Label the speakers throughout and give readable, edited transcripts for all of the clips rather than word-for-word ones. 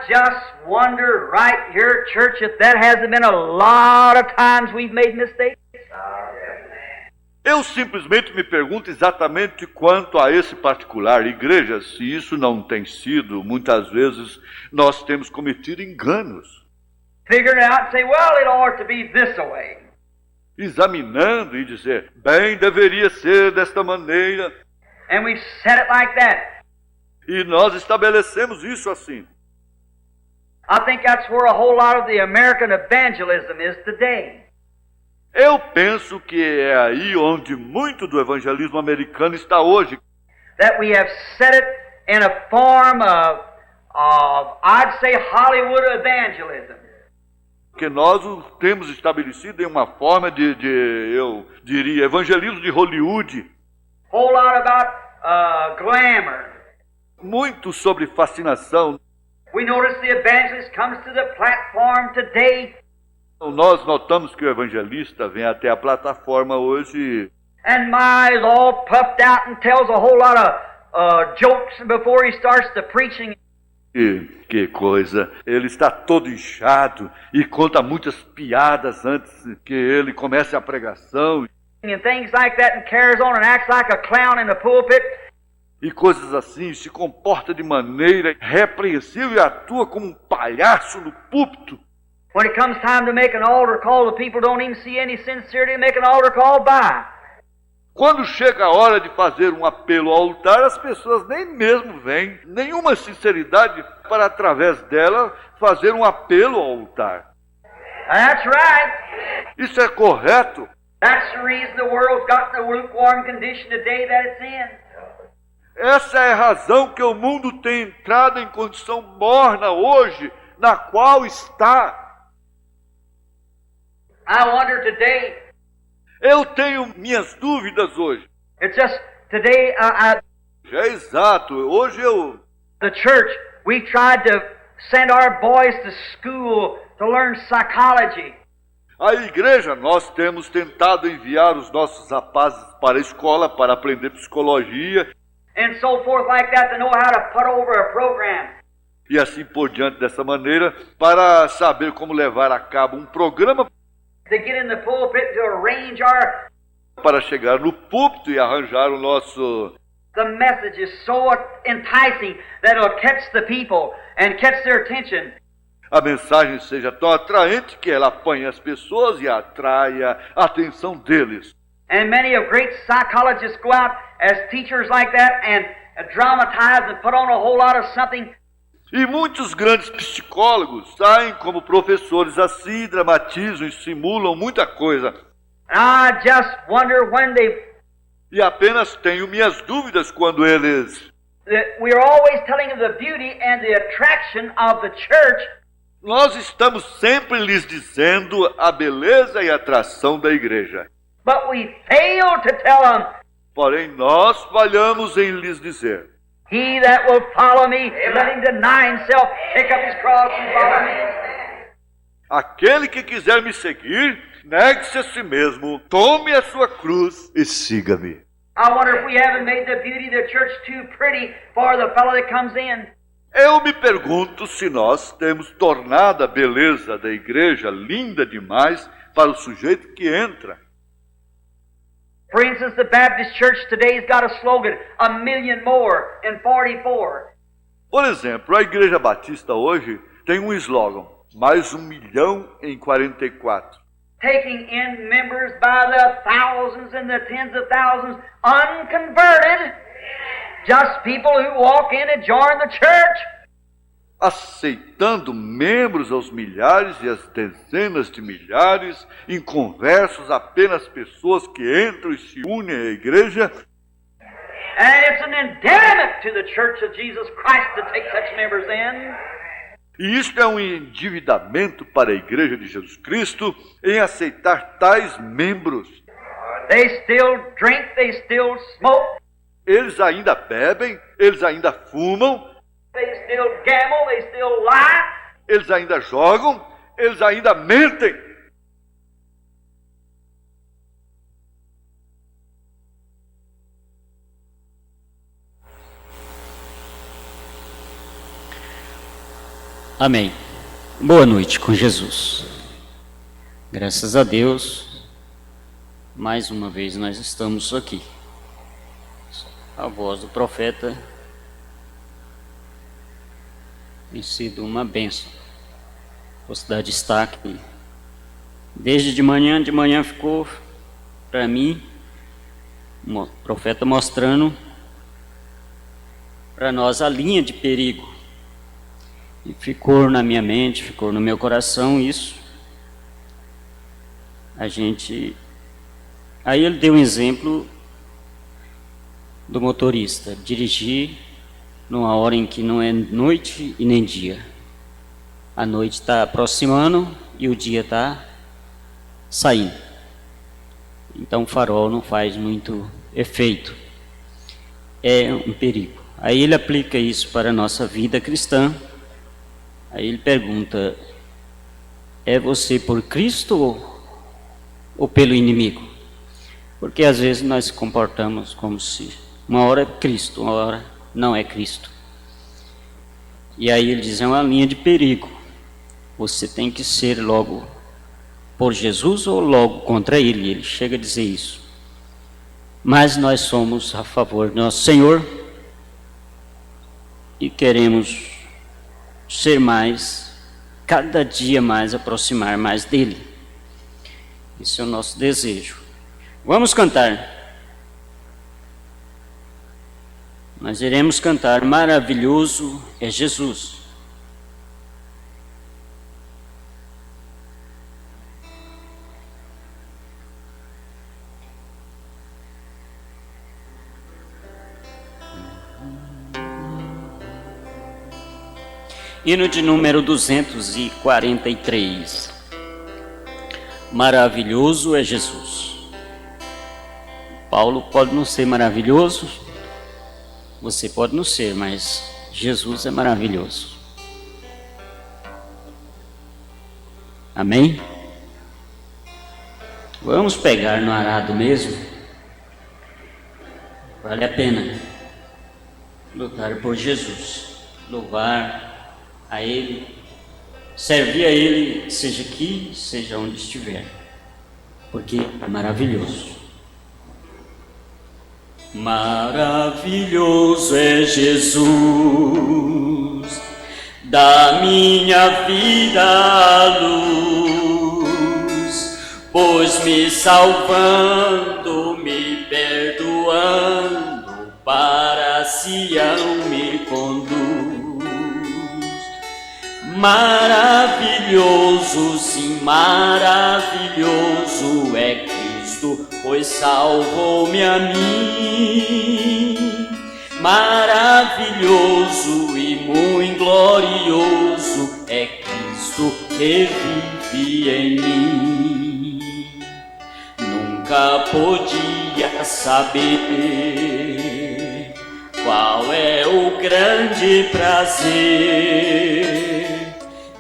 Speaker 1: just wonder right here, church, if that hasn't been a lot of times we've made mistakes.
Speaker 2: Eu simplesmente me pergunto exatamente quanto a esse particular igreja, se isso não tem sido, muitas vezes, nós temos cometido enganos.
Speaker 1: Figuring it out and say, well, it ought to be this way.
Speaker 2: Examinando e dizer, bem, deveria ser desta maneira.
Speaker 1: And we've said it like that.
Speaker 2: E nós estabelecemos isso assim.
Speaker 1: I think that's where a whole lot of the American evangelism is today.
Speaker 2: Eu penso que é aí onde muito do evangelismo americano está hoje.
Speaker 1: That we have set it in a form of I'd say, Hollywood evangelism.
Speaker 2: Que nós o temos estabelecido em uma forma eu diria, evangelismo de Hollywood.
Speaker 1: Whole lot about glamour.
Speaker 2: Muito sobre fascinação.
Speaker 1: We notice the evangelist comes to the platform today.
Speaker 2: Nós notamos que o evangelista vem até a plataforma hoje.
Speaker 1: And my is all puffed out and tells a whole lot of jokes before he starts the preaching.
Speaker 2: Que coisa! Ele está todo inchado e conta muitas piadas antes que ele comece a pregação.
Speaker 1: And things like that, and carries on and acts like a clown in the pulpit.
Speaker 2: E coisas assim, se comporta de maneira repreensível e atua como um palhaço no púlpito.
Speaker 1: When it comes time to make an altar call, the people don't even see any sincerity to make an altar call by.
Speaker 2: Quando chega a hora de fazer um apelo ao altar, as pessoas nem mesmo veem nenhuma sinceridade para, através dela, fazer um apelo ao altar.
Speaker 1: That's right.
Speaker 2: Isso é correto.
Speaker 1: That's the reason the world's got the lukewarm condition today that it's in.
Speaker 2: Essa é a razão que o mundo tem entrado em condição morna hoje, na qual está.
Speaker 1: I wonder today.
Speaker 2: Eu tenho minhas dúvidas hoje.
Speaker 1: It's just today.
Speaker 2: É exato. Hoje
Speaker 1: the church, we tried to send our boys to school to learn psychology.
Speaker 2: A igreja, nós temos tentado enviar os nossos rapazes para a escola para aprender psicologia.
Speaker 1: And so forth like that, to know how to put over a program.
Speaker 2: E assim por diante, dessa maneira, para saber como levar a cabo um programa.
Speaker 1: To get in the pulpit, to arrange our...
Speaker 2: Para chegar no púlpito e arranjar o nosso...
Speaker 1: The message is so enticing that it'll catch the people and catch their attention.
Speaker 2: A mensagem seja tão atraente que ela apanhe as pessoas e atraia a atenção deles.
Speaker 1: And many of great psychologists go out as teachers like that and dramatize and put on a whole lot of something.
Speaker 2: E muitos grandes psicólogos saem como professores assim, dramatizam e simulam muita coisa.
Speaker 1: I just wonder when they...
Speaker 2: E apenas tenho minhas dúvidas quando eles...
Speaker 1: We are always telling of the beauty and the attraction of the church.
Speaker 2: Nós estamos sempre lhes dizendo a beleza e a atração da igreja.
Speaker 1: But we fail to tell them.
Speaker 2: Porém, nós falhamos em lhes dizer.
Speaker 1: He that will follow me, let him deny himself, pick up his cross and follow me.
Speaker 2: Aquele que quiser me seguir, negue-se a si mesmo, tome a sua cruz e siga-me.
Speaker 1: I wonder if we haven't made the beauty of the church too pretty for the fellow that comes in.
Speaker 2: Eu me pergunto se nós temos tornado a beleza da igreja linda demais para o sujeito que entra.
Speaker 1: For instance, the Baptist Church today's got a slogan, 1 million more in 44.
Speaker 2: Por exemplo, a Igreja Batista hoje tem um slogan, mais 1 milhão em 44.
Speaker 1: Taking in members by the thousands and the tens of thousands, unconverted, just people who walk in and join the church.
Speaker 2: Aceitando membros aos milhares e às dezenas de milhares, inconversos, apenas pessoas que entram e se unem à igreja.
Speaker 1: And it's an endearment to the Church of Jesus Christ to take such members in.
Speaker 2: E isto é um endividamento para a igreja de Jesus Cristo em aceitar tais membros.
Speaker 1: They still drink, they still smoke.
Speaker 2: Eles ainda bebem, eles ainda fumam.
Speaker 1: They still gamble, they still lie.
Speaker 2: Eles ainda jogam, eles ainda mentem.
Speaker 3: Amém. Boa noite com Jesus. Graças a Deus, mais uma vez nós estamos aqui. A voz do profeta tem sido uma bênção. Posso dar destaque. Desde de manhã ficou para mim o profeta mostrando para nós a linha de perigo. E ficou na minha mente, ficou no meu coração isso. Aí ele deu um exemplo do motorista dirigir numa hora em que não é noite e nem dia. A noite está aproximando e o dia está saindo. Então o farol não faz muito efeito. É um perigo. Aí ele aplica isso para a nossa vida cristã. Aí ele pergunta: é você por Cristo ou pelo inimigo? Porque às vezes nós se comportamos como se uma hora é Cristo, uma hora não é Cristo. E aí ele diz: é uma linha de perigo. Você tem que ser logo por Jesus ou logo contra ele. Ele chega a dizer isso. Mas nós somos a favor do nosso Senhor e queremos ser mais, cada dia mais, aproximar mais dele. Esse é o nosso desejo. Vamos cantar. Nós iremos cantar Maravilhoso é Jesus. Hino de número 243. Maravilhoso é Jesus. Paulo pode não ser maravilhoso, você pode não ser, mas Jesus é maravilhoso. Amém? Vamos pegar no arado mesmo. Vale a pena lutar por Jesus, louvar a Ele, servir a Ele, seja aqui, seja onde estiver, porque é maravilhoso. Maravilhoso é Jesus, da minha vida a luz, pois me salvando, me perdoando, para Sião me conduz. Maravilhoso, sim, maravilhoso é Cristo, pois salvou-me a mim. Maravilhoso e muito glorioso é Cristo que vive em mim. Nunca podia saber qual é o grande prazer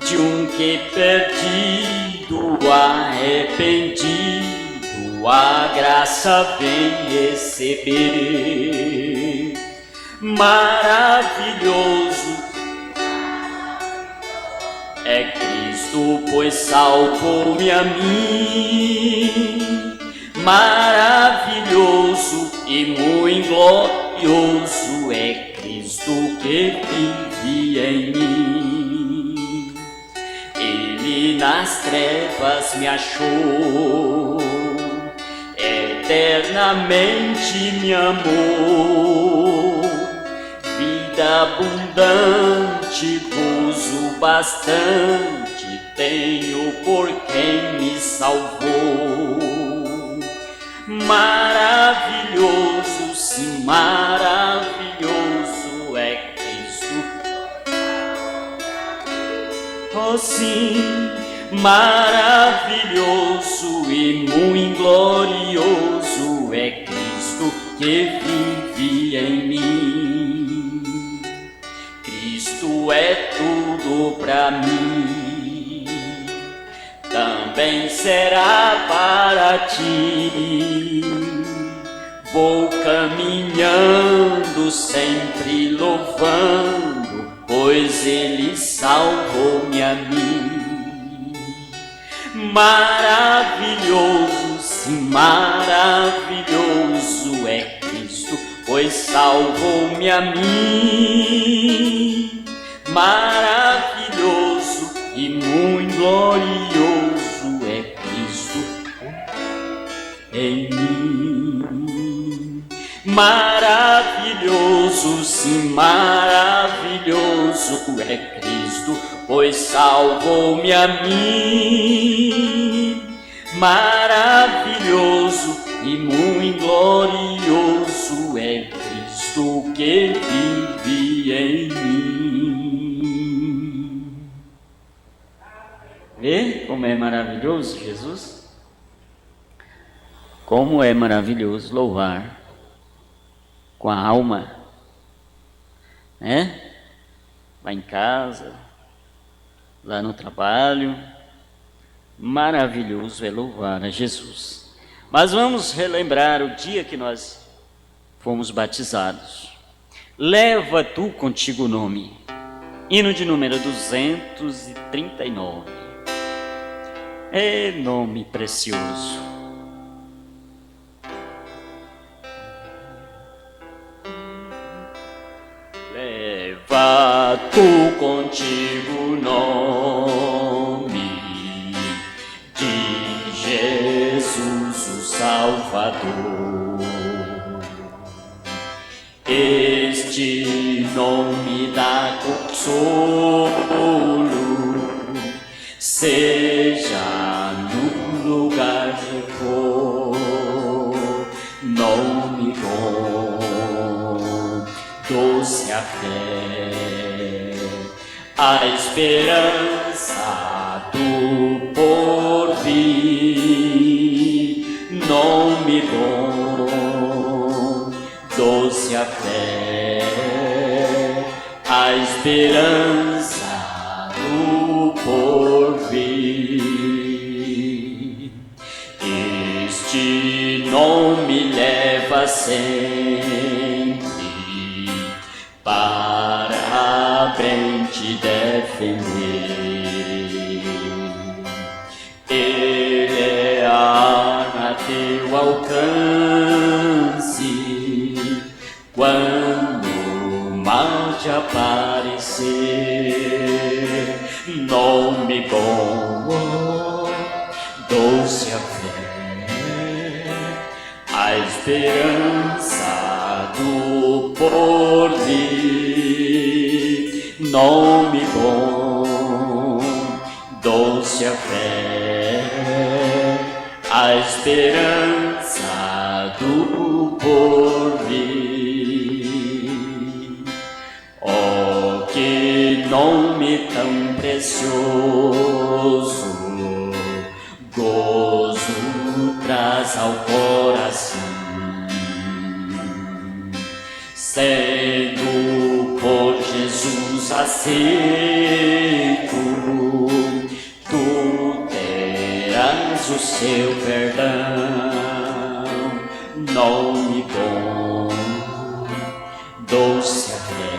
Speaker 3: de um que perdido, arrependido, a graça vem receber. Maravilhoso é Cristo, pois salvou-me a mim. Maravilhoso e muito glorioso é Cristo que vive em mim. Ele nas trevas me achou, eternamente me amou. Vida abundante, gozo bastante tenho por quem me salvou. Maravilhoso, sim, maravilhoso é Cristo. Oh sim, maravilhoso e muito glorioso é Cristo que vive em mim. Cristo é tudo pra mim, também será para ti. Vou caminhando sempre louvando, pois Ele salvou-me a mim. Maravilhoso, sim, maravilhoso é Cristo, pois salvou-me a mim. Maravilhoso e muito glorioso é Cristo em mim. Maravilhoso, sim, maravilhoso é Cristo, pois salvou-me a mim. Maravilhoso e muito glorioso é Cristo que vive em mim. Vê como é maravilhoso Jesus? Como é maravilhoso louvar com a alma, né? Lá em casa, lá no trabalho, maravilhoso é louvar a Jesus. Mas vamos relembrar o dia que nós fomos batizados. Leva tu contigo o nome. Hino de número 239. É nome precioso. Leva tu contigo o nome de Jesus o Salvador. Este nome dá consolo, seja no lugar que for. Nome bom, doce a fé, a esperança do porvir. Nome bom, doce a fé, a esperança do porvir. Este nome leva sempre para bem te defender. Ele é a arma a teu alcance quando o mal te aparecer. Nome bom, doce a fé, a esperança do porvir. Nome bom, doce a fé, a esperança do porvir. Oh, que nome tão precioso, gozo traz ao coração. Sendo por Jesus aceito, tu terás o seu perdão. Nome bom, doce a fé,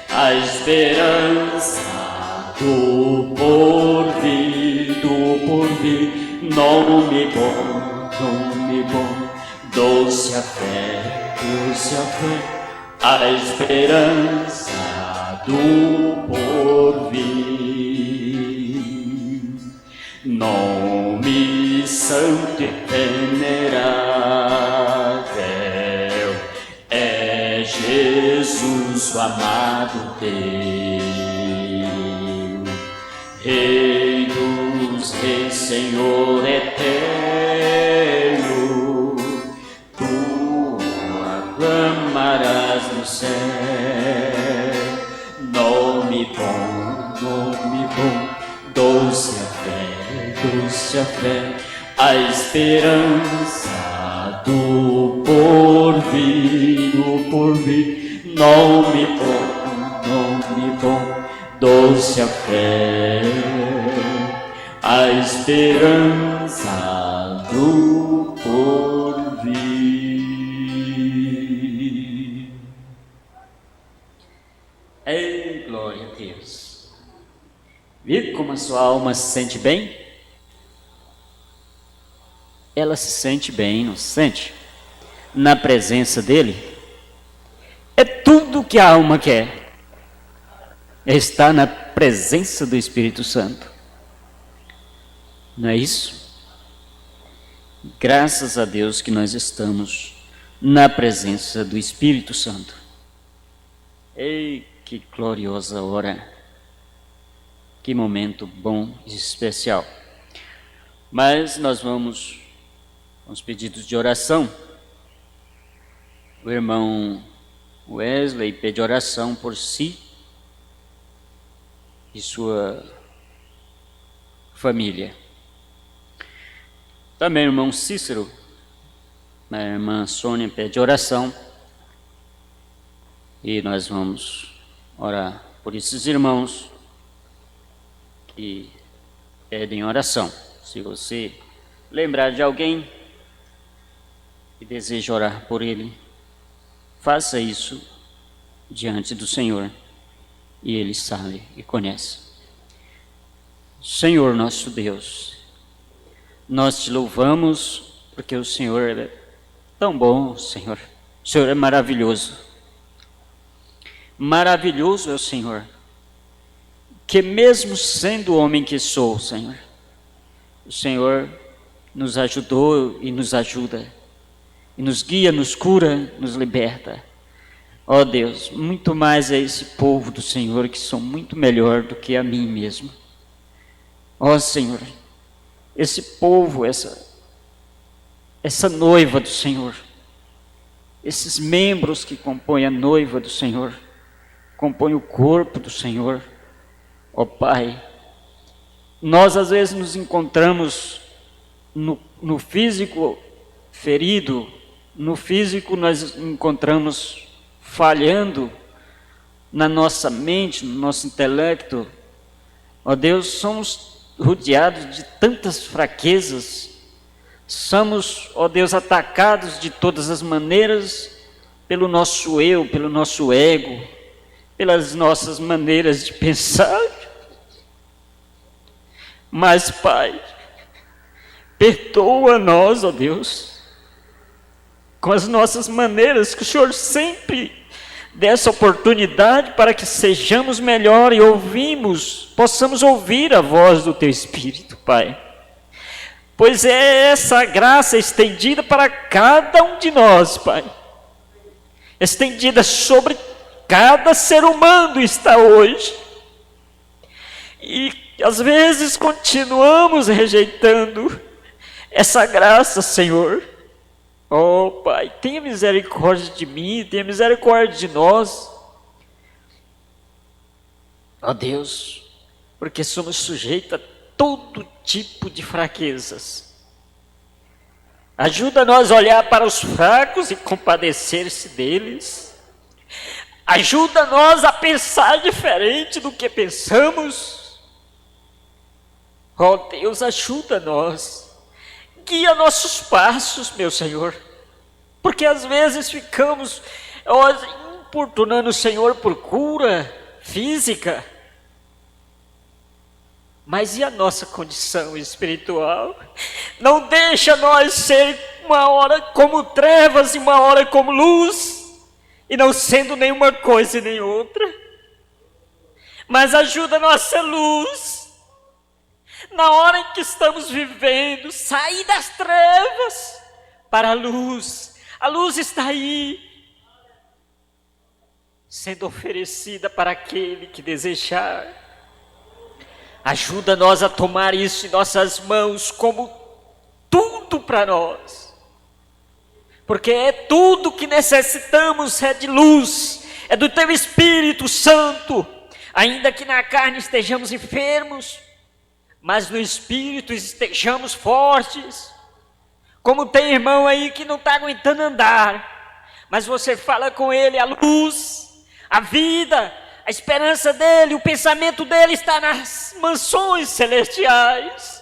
Speaker 3: a esperança do porvir, Nome bom, doce a fé, a esperança do porvir. Nome santo e venerável é Jesus, o amado teu. Rei dos reis, Senhor eterno, tu aclamarás no céu. Nome bom, doce a fé, a esperança do porvir, Nome bom, doce a fé, a esperança do porvir. Ei, glória a Deus. Viu como a sua alma se sente bem? Ela se sente bem, não se sente? Na presença dele. É tudo o que a alma quer. É estar na presença do Espírito Santo. Não é isso? Graças a Deus que nós estamos na presença do Espírito Santo. Ei, que gloriosa hora. Que momento bom e especial. Mas nós vamos aos pedidos de oração. O irmão Wesley pede oração por si e sua família. Também o irmão Cícero, a irmã Sônia pede oração. E nós vamos orar por esses irmãos que pedem oração. Se você lembrar de alguém e deseja orar por ele, faça isso diante do Senhor. E Ele sabe e conhece. Senhor nosso Deus, nós te louvamos porque o Senhor é tão bom, Senhor. O Senhor é maravilhoso. Maravilhoso é o Senhor, que mesmo sendo o homem que sou, Senhor, o Senhor nos ajudou e nos ajuda, e nos guia, nos cura, nos liberta. Ó Deus, muito mais é esse povo do Senhor que são muito melhor do que a mim mesmo. Ó Senhor, esse povo, essa noiva do Senhor, esses membros que compõem a noiva do Senhor, compõem o corpo do Senhor. Ó Pai, nós às vezes nos encontramos no físico ferido, no físico nós encontramos falhando na nossa mente, no nosso intelecto. Ó Deus, somos rodeados de tantas fraquezas, somos, ó Deus, atacados de todas as maneiras pelo nosso eu, pelo nosso ego, pelas nossas maneiras de pensar. Mas, Pai, perdoa-nós, ó Deus, com as nossas maneiras, que o Senhor sempre dê essa oportunidade para que sejamos melhor e possamos ouvir a voz do Teu Espírito, Pai. Pois é essa graça estendida para cada um de nós, Pai. Estendida sobre cada ser humano está hoje. E às vezes continuamos rejeitando essa graça, Senhor. Oh Pai, tenha misericórdia de mim, tenha misericórdia de nós. Ó Deus, porque somos sujeitos a todo tipo de fraquezas. Ajuda-nos a olhar para os fracos e compadecer-se deles. Ajuda-nos a pensar diferente do que pensamos. Ó Deus, ajuda-nos. Guia nossos passos, meu Senhor. Porque às vezes ficamos importunando o Senhor por cura física. Mas e a nossa condição espiritual? Não deixa nós ser uma hora como trevas e uma hora como luz, e não sendo nenhuma coisa e nem outra. Mas ajuda-nos a ser luz. Na hora em que estamos vivendo, sair das trevas para a luz. A luz está aí, sendo oferecida para aquele que desejar. Ajuda-nos a tomar isso em nossas mãos como tudo para nós. Porque é tudo que necessitamos, é de luz, é do Teu Espírito Santo. Ainda que na carne estejamos enfermos, mas no Espírito estejamos fortes. Como tem irmão aí que não está aguentando andar, mas você fala com ele, a luz, a vida, a esperança dele, o pensamento dele está nas mansões celestiais.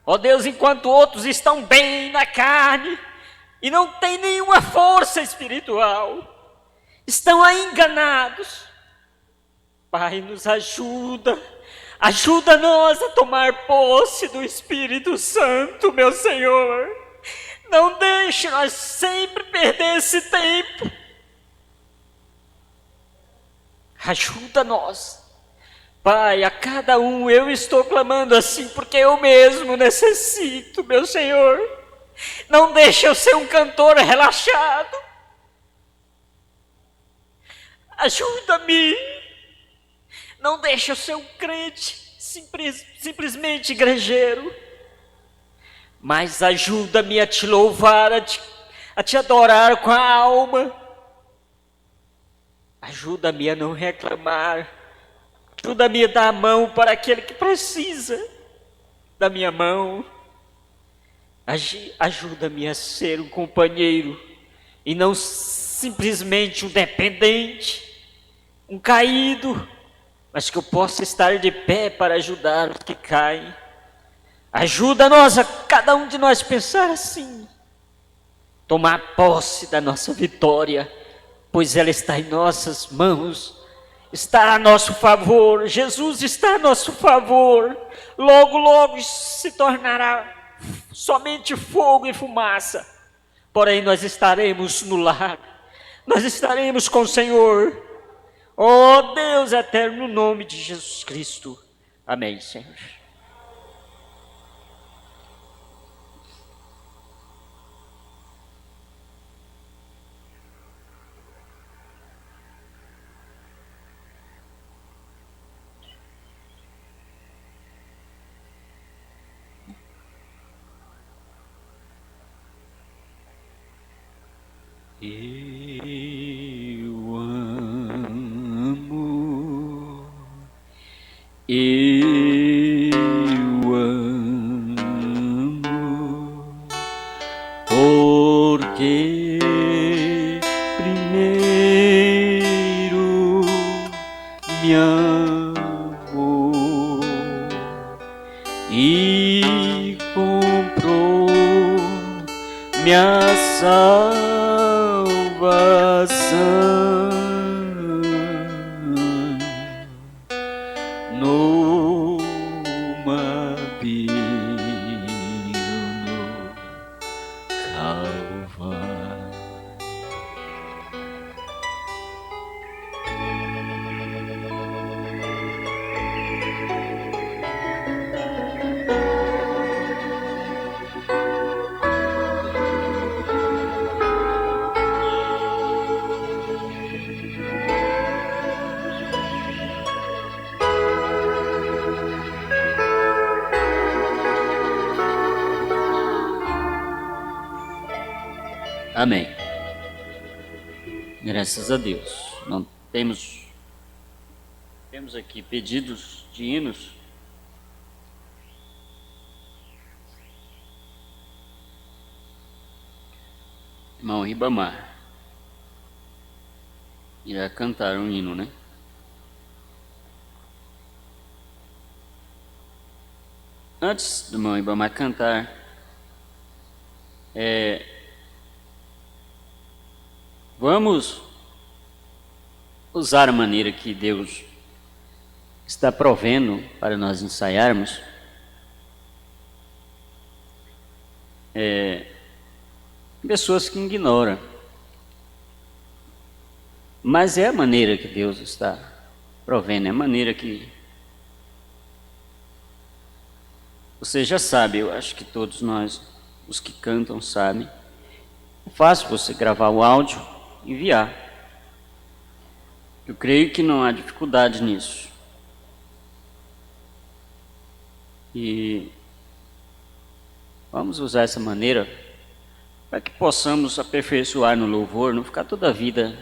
Speaker 3: Ó Deus, enquanto outros estão bem na carne e não tem nenhuma força espiritual, estão aí enganados. Pai, nos ajuda. Ajuda nós a tomar posse do Espírito Santo, meu Senhor. Não deixe nós sempre perder esse tempo. Ajuda nós. Pai, a cada um eu estou clamando assim, porque eu mesmo necessito, meu Senhor. Não deixe eu ser um cantor relaxado. Ajuda-me. Não deixe eu ser um crente simplesmente igrejeiro. Mas ajuda-me a te louvar, a te adorar com a alma. Ajuda-me a não reclamar. Ajuda-me a dar a mão para aquele que precisa da minha mão. Ajuda-me a ser um companheiro e não simplesmente um dependente, um caído, mas que eu possa estar de pé para ajudar os que caem. Ajuda-nos a cada um de nós pensar assim, tomar posse da nossa vitória, pois ela está em nossas mãos, está a nosso favor. Jesus está a nosso favor. Logo, logo se tornará somente fogo e fumaça. Porém, nós estaremos no lar, nós estaremos com o Senhor. Oh Deus eterno, no nome de Jesus Cristo. Amém, Senhor. Eu amo, porque primeiro me amou e comprou minha salvação no madeiro no Calvário. Amém. Graças a Deus. Não temos aqui pedidos de hinos. Irmão Ribamar irá cantar um hino, né? Antes do irmão Ribamar cantar, vamos usar a maneira que Deus está provendo para nós ensaiarmos. Pessoas que ignoram, mas é a maneira que Deus está provendo, é a maneira que você já sabe. Eu acho que todos nós, os que cantam, sabem. É fácil você gravar o áudio e enviar. Eu creio que não há dificuldade nisso. E vamos usar essa maneira para que possamos aperfeiçoar no louvor, não ficar toda a vida.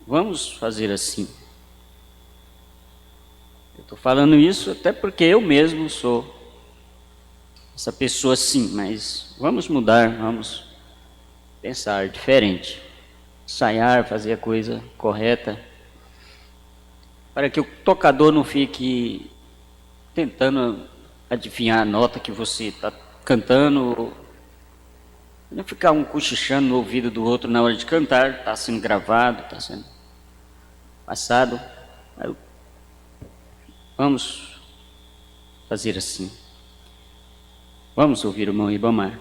Speaker 3: Vamos fazer assim. Eu estou falando isso até porque eu mesmo sou essa pessoa assim, mas vamos mudar, vamos pensar diferente, ensaiar, fazer a coisa correta, para que o tocador não fique tentando adivinhar a nota que você está cantando, Não ficar um cochichando no ouvido do outro na hora de cantar, está sendo gravado, está sendo passado. Vamos fazer assim. Vamos ouvir o irmão Ribamar.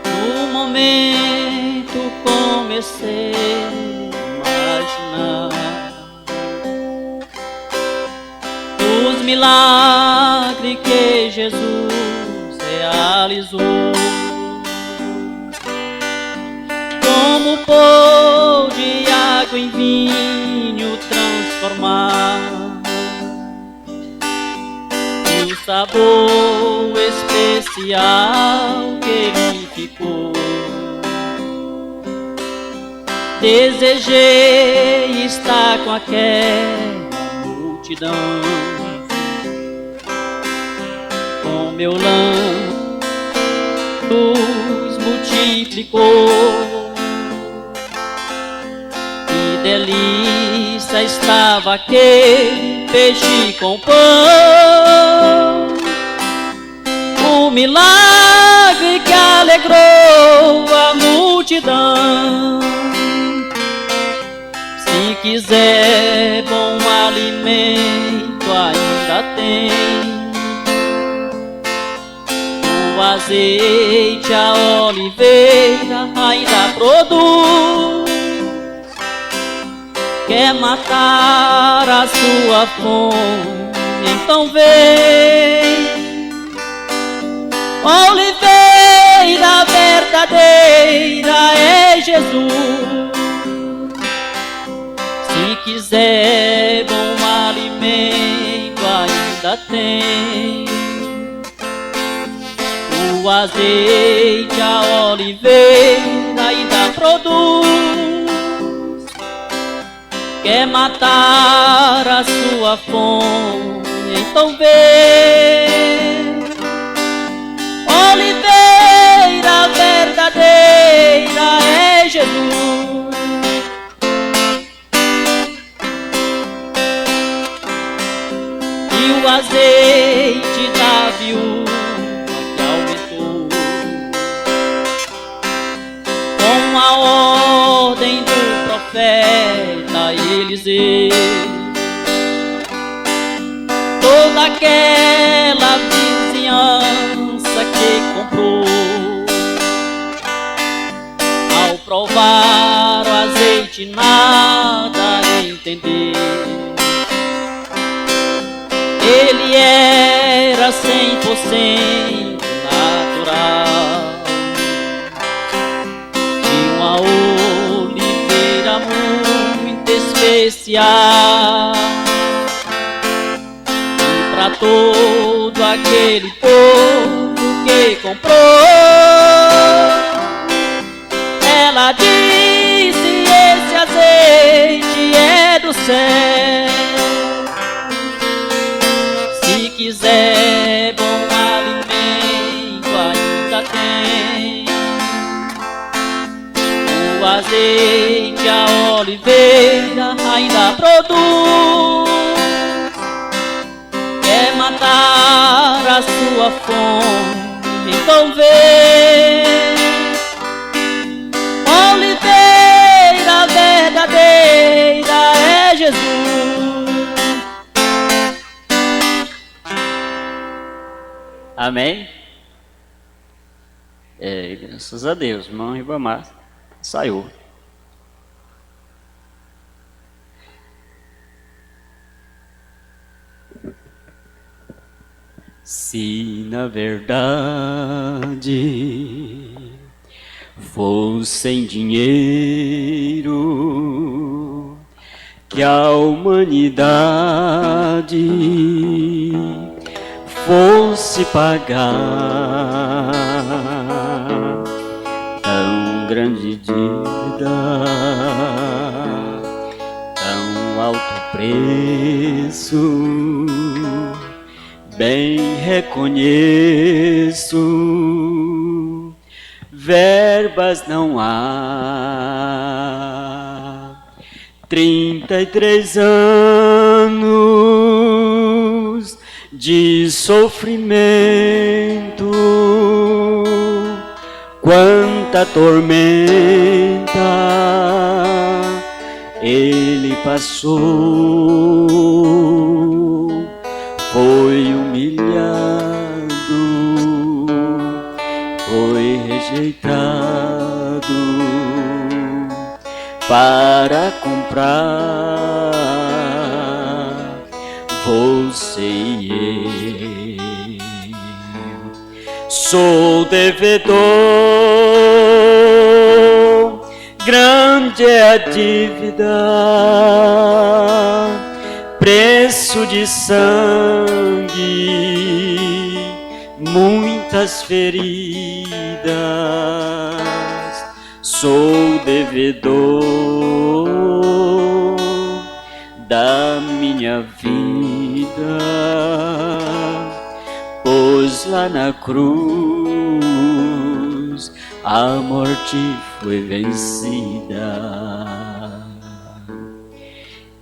Speaker 4: No momento comecei a imaginar os milagres que Jesus realizou. Como pôde água em vinho transformar, e o sabor especial que ele ficou. Desejei estar com aquela multidão, com meu lampo luz multiplicou. Que delícia estava aquele peixe com pão, o milagre que alegrou a multidão. Se quiser bom alimento ainda tem, o azeite, a oliveira ainda produz. Quer matar a sua fome, então vem. Oliveira verdadeira é Jesus. Se quiser bom alimento ainda tem, o azeite, a oliveira ainda produz. Quer matar a sua fome, então vem. Oliveira verdadeira é Jesus. E o azeite da viúva que aumentou, com a ordem do profeta Eliseu, toda aquela vizinhança que comprou, ao provar o azeite nada entender. Ele era 100% natural, de uma oliveira muito especial. E para todo aquele povo que comprou, ela disse: esse azeite é do céu. Se quiser bom alimento ainda tem, o azeite, a oliveira ainda produz. Quer matar a sua fome, então vem. Oliveira verdadeira é Jesus.
Speaker 3: Amém? Graças a Deus, irmão Ribamar saiu. Se na verdade fossem dinheiro que a humanidade fosse pagar tão grande dívida, tão alto preço, bem reconheço, verbas não há. 33 anos de sofrimento, quanta tormenta ele passou, foi humilhado, foi rejeitado para comprar você e eu. Sou devedor, grande é a dívida, preço de sangue, muitas feridas. Sou devedor da minha vida, pois lá na cruz a morte foi vencida.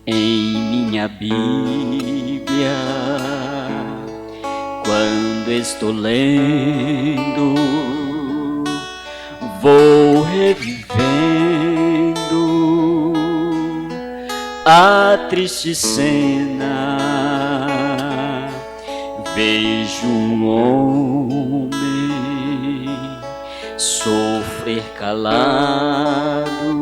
Speaker 3: Em minha Bíblia, quando estou lendo, vou revivendo a triste cena. Vejo um homem sofrer calado,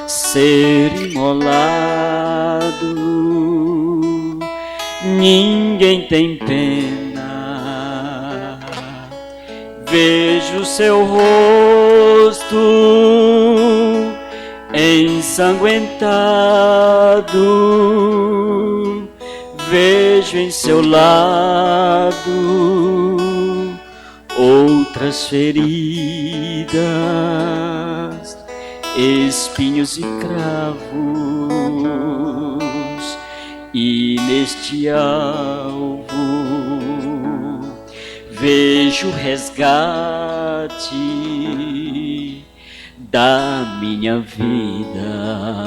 Speaker 3: ser imolado, ninguém tem pena. Vejo seu rosto ensanguentado, vejo em seu lado outras feridas, espinhos e cravos, e neste alvo vejo o resgate da minha vida.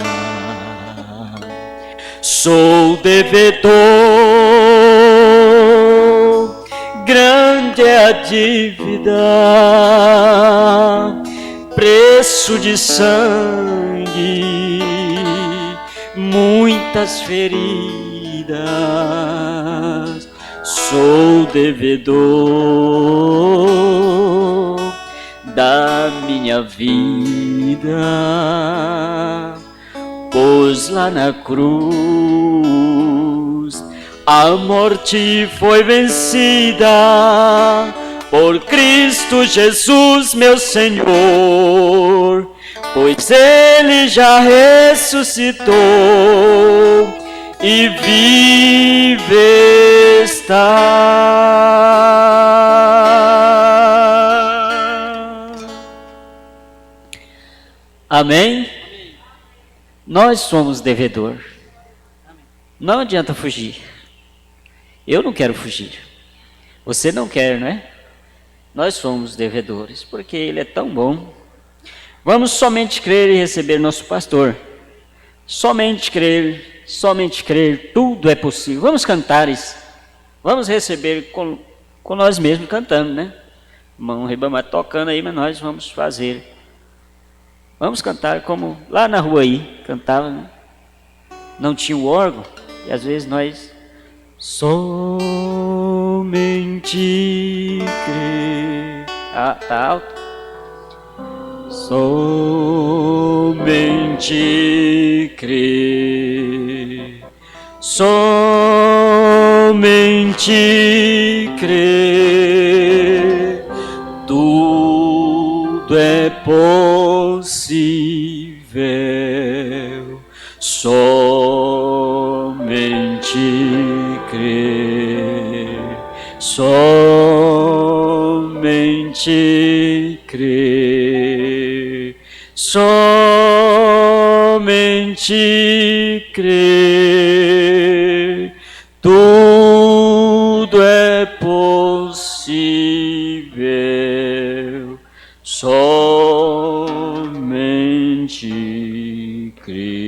Speaker 3: Sou devedor, grande é a dívida, preço de sangue, muitas feridas. Sou devedor da minha vida, pois lá na cruz a morte foi vencida por Cristo Jesus, meu Senhor, pois Ele já ressuscitou e vive está. Amém? Nós somos devedor. Não adianta fugir. Eu não quero fugir. Você não quer, não é? Nós somos devedores, porque Ele é tão bom. Vamos somente crer e receber nosso pastor. Somente crer, tudo é possível. Vamos cantar isso. Vamos receber com nós mesmos cantando, né? Irmão Ribamar tocando aí, mas nós vamos fazer. Vamos cantar como lá na rua aí, cantava, né? Não tinha o órgão, e às vezes nós somente crer. Ah, tá alto. Somente crer, somente crer, tudo é possível, somente crer, somente crer, somente crer, tudo é possível, somente crer.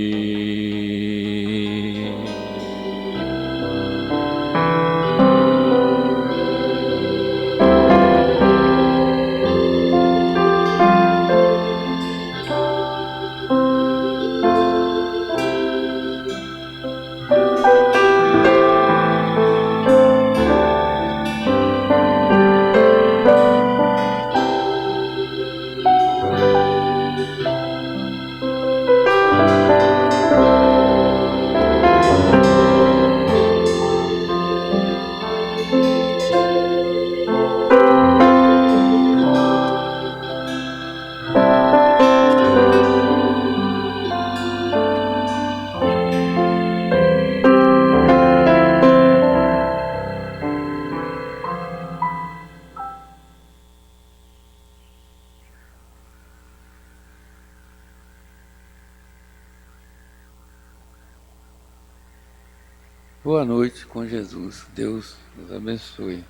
Speaker 5: Boa noite com Jesus. Deus nos abençoe.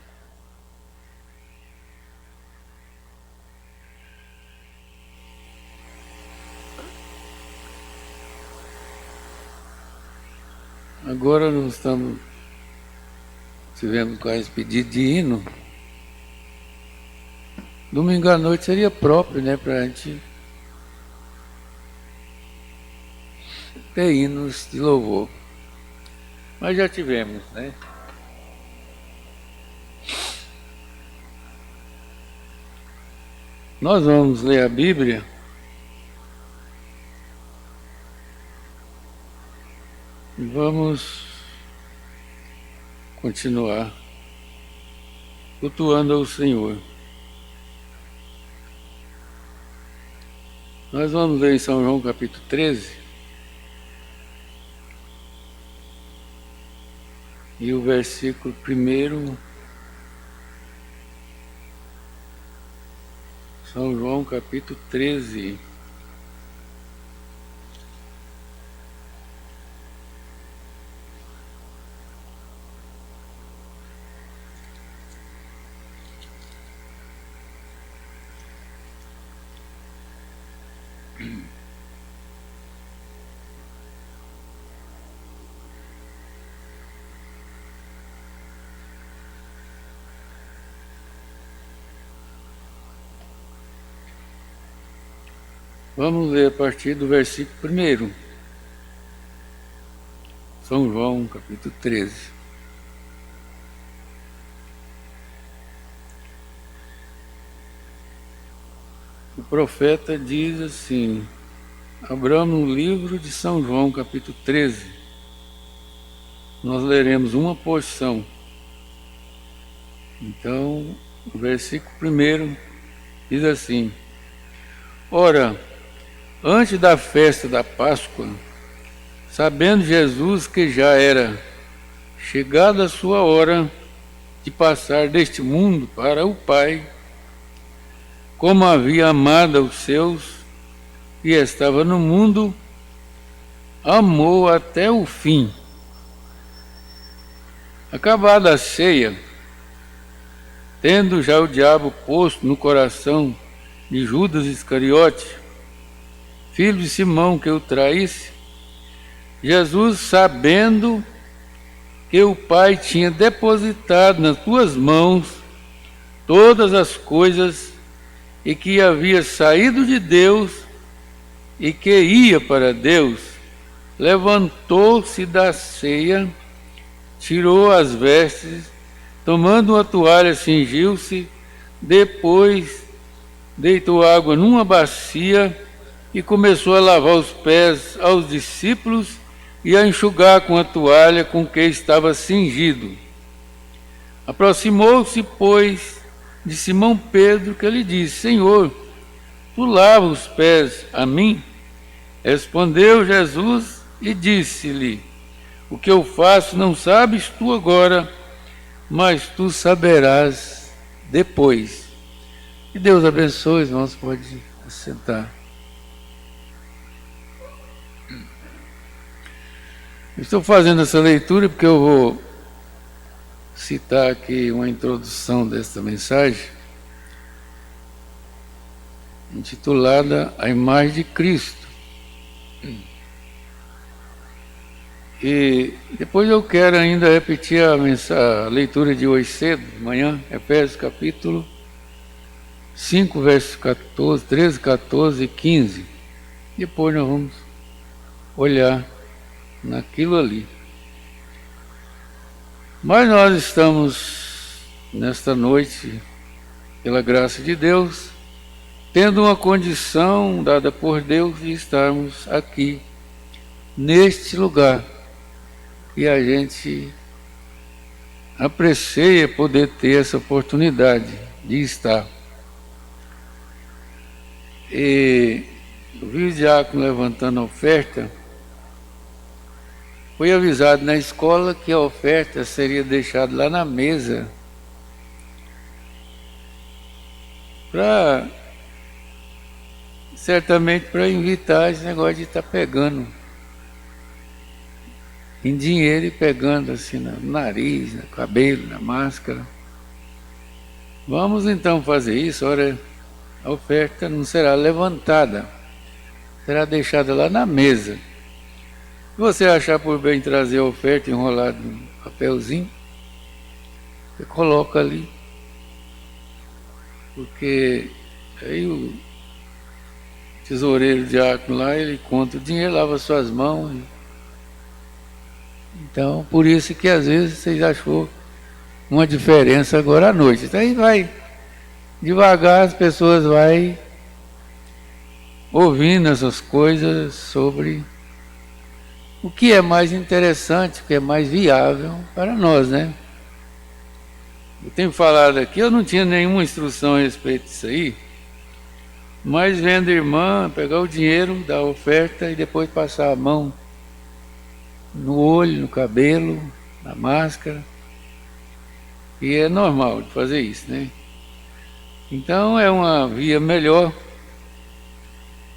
Speaker 5: Agora nós tivemos quase pedido de hino. Domingo à noite seria próprio, né, para a gente ter hinos de louvor. Mas já tivemos, né? Nós vamos ler a Bíblia e vamos continuar cultuando ao Senhor. Nós vamos ler em São João capítulo 13 e o versículo 1. São João capítulo 13. Vamos ler a partir do versículo 1. São João, capítulo 13. O profeta diz assim, abramos o livro de São João, capítulo 13. Nós leremos uma porção. Então, o versículo 1 diz assim, ora, antes da festa da Páscoa, sabendo Jesus que já era chegada a sua hora de passar deste mundo para o Pai, como havia amado os seus e estava no mundo, amou até o fim. Acabada a ceia, tendo já o diabo posto no coração de Judas Iscariote, filho de Simão, que o traísse, Jesus, sabendo que o Pai tinha depositado nas suas mãos todas as coisas e que havia saído de Deus e que ia para Deus, levantou-se da ceia, tirou as vestes, tomando uma toalha, cingiu-se, depois deitou água numa bacia e começou a lavar os pés aos discípulos e a enxugar com a toalha com que estava cingido. Aproximou-se, pois, de Simão Pedro, que lhe disse, Senhor, tu lavas os pés a mim? Respondeu Jesus e disse-lhe, o que eu faço não sabes tu agora, mas tu saberás depois. Que Deus abençoe, irmãos, pode sentar. Estou fazendo essa leitura porque eu vou citar aqui uma introdução desta mensagem, intitulada A Imagem de Cristo. E depois eu quero ainda repetir a leitura de hoje cedo, de manhã, Efésios capítulo 5, versos 14, 13, 14 e 15. Depois nós vamos olhar naquilo ali. Mas nós estamos, nesta noite, pela graça de Deus, tendo uma condição dada por Deus de estarmos aqui, neste lugar, e a gente aprecia poder ter essa oportunidade de estar. E eu vi o diácono levantando a oferta. Fui avisado na escola que a oferta seria deixada lá na mesa certamente para evitar esse negócio de estar pegando em dinheiro e pegando assim no nariz, no cabelo, na máscara. Vamos então fazer isso. Ora, a oferta não será levantada, será deixada lá na mesa. Se você achar por bem trazer a oferta enrolada num papelzinho, você coloca ali, porque aí o tesoureiro diácono lá, ele conta o dinheiro, lava suas mãos. Então, por isso que às vezes vocês achou uma diferença agora à noite. Então aí vai, devagar as pessoas vão ouvindo essas coisas sobre o que é mais interessante, o que é mais viável para nós, né? Eu tenho falado aqui, eu não tinha nenhuma instrução a respeito disso aí, mas vendo a irmã pegar o dinheiro da oferta e depois passar a mão no olho, no cabelo, na máscara, e é normal de fazer isso, né? Então é uma via melhor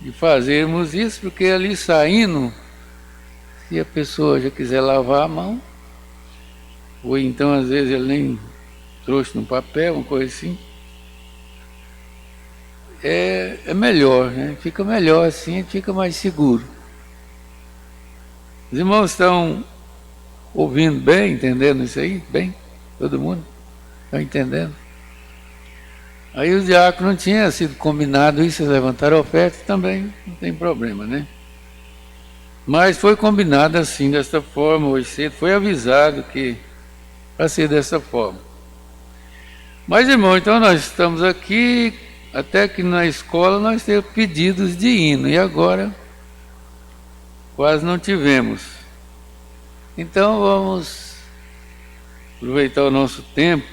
Speaker 5: de fazermos isso, porque ali saindo, se a pessoa já quiser lavar a mão, ou então às vezes ele nem trouxe no papel, uma coisa assim, é melhor, né? Fica melhor assim, fica mais seguro. Os irmãos estão ouvindo bem, entendendo isso aí? Bem? Todo mundo? Está entendendo? Aí o diácono não tinha sido combinado isso, levantar a oferta também, não tem problema, né? Mas foi combinado assim, dessa forma, hoje cedo, foi avisado que para ser dessa forma. Mas, irmão, então nós estamos aqui, até que na escola nós temos pedidos de hino, e agora quase não tivemos. Então vamos aproveitar o nosso tempo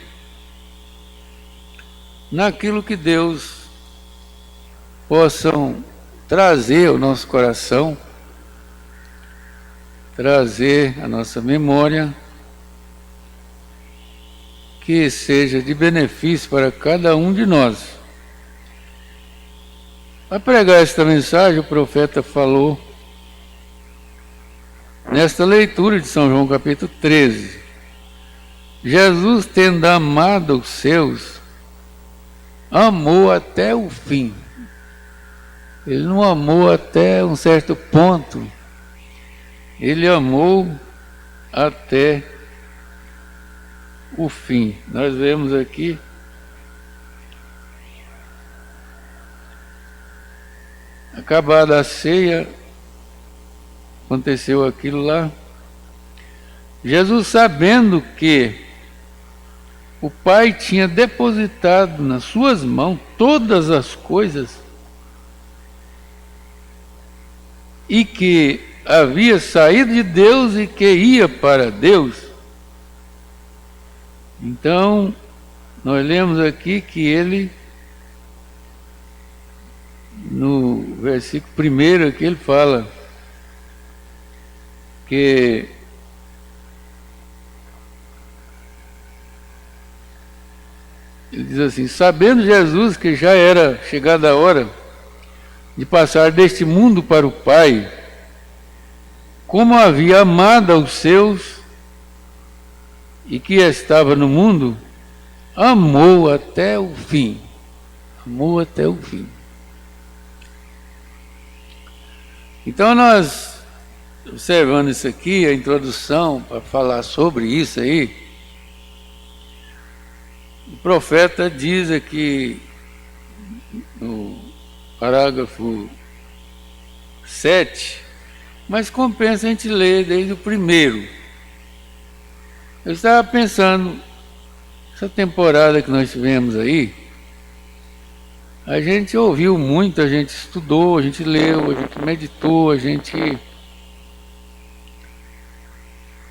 Speaker 5: naquilo que Deus possam trazer ao nosso coração, trazer à nossa memória, que seja de benefício para cada um de nós. Para pregar esta mensagem, o profeta falou nesta leitura de São João capítulo 13. Jesus, tendo amado os seus, amou até o fim. Ele não amou até um certo ponto. Ele amou até o fim. Nós vemos aqui acabada a ceia, aconteceu aquilo lá. Jesus, sabendo que o Pai tinha depositado nas suas mãos todas as coisas e que havia saído de Deus e que ia para Deus, então nós lemos aqui que ele, no versículo 1 aqui, ele fala que ele diz assim: sabendo Jesus que já era chegada a hora de passar deste mundo para o Pai, como havia amado aos seus e que estava no mundo, amou até o fim. Amou até o fim. Então nós, observando isso aqui, a introdução para falar sobre isso aí, o profeta diz aqui no parágrafo 7, mas compensa a gente ler desde o primeiro. Eu estava pensando, essa temporada que nós tivemos aí, a gente ouviu muito, a gente estudou, a gente leu, a gente meditou, a gente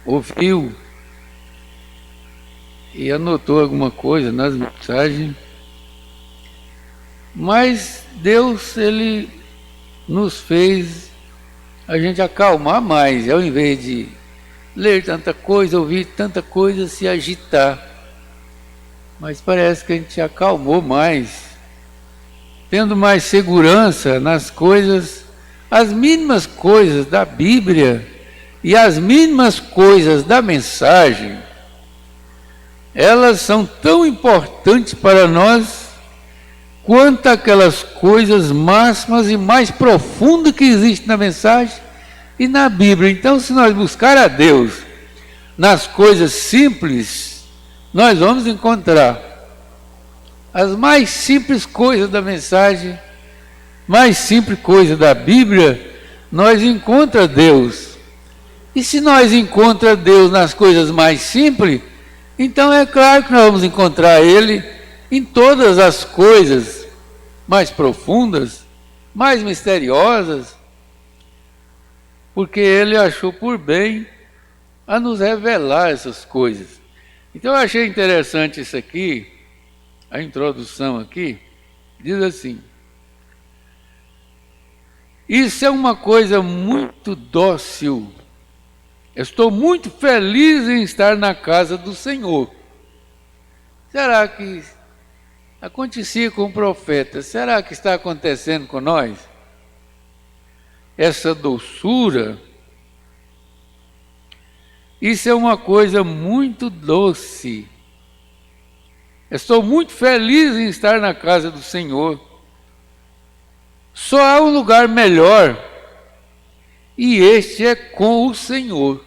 Speaker 5: ouviu e anotou alguma coisa nas mensagens, mas Deus, Ele nos fez a gente acalmar mais, ao invés de ler tanta coisa, ouvir tanta coisa, se agitar. Mas parece que a gente acalmou mais, tendo mais segurança nas coisas, as mínimas coisas da Bíblia, E as mínimas coisas da mensagem, elas são tão importantes para nós quanto aquelas coisas máximas e mais profundas que existem na mensagem e na Bíblia. Então, se nós buscar a Deus nas coisas simples, nós vamos encontrar as mais simples coisas da mensagem, mais simples coisas da Bíblia, nós encontramos Deus. E se nós encontramos Deus nas coisas mais simples, então é claro que nós vamos encontrar Ele em todas as coisas mais profundas, mais misteriosas, porque Ele achou por bem a nos revelar essas coisas. Então eu achei interessante isso aqui, a introdução aqui, diz assim: isso é uma coisa muito dócil. Estou muito feliz em estar na casa do Senhor. Será que acontecia com o profeta? Será que está acontecendo com nós? Essa doçura, isso é uma coisa muito doce. Estou muito feliz em estar na casa do Senhor. Só há um lugar melhor, e este é com o Senhor.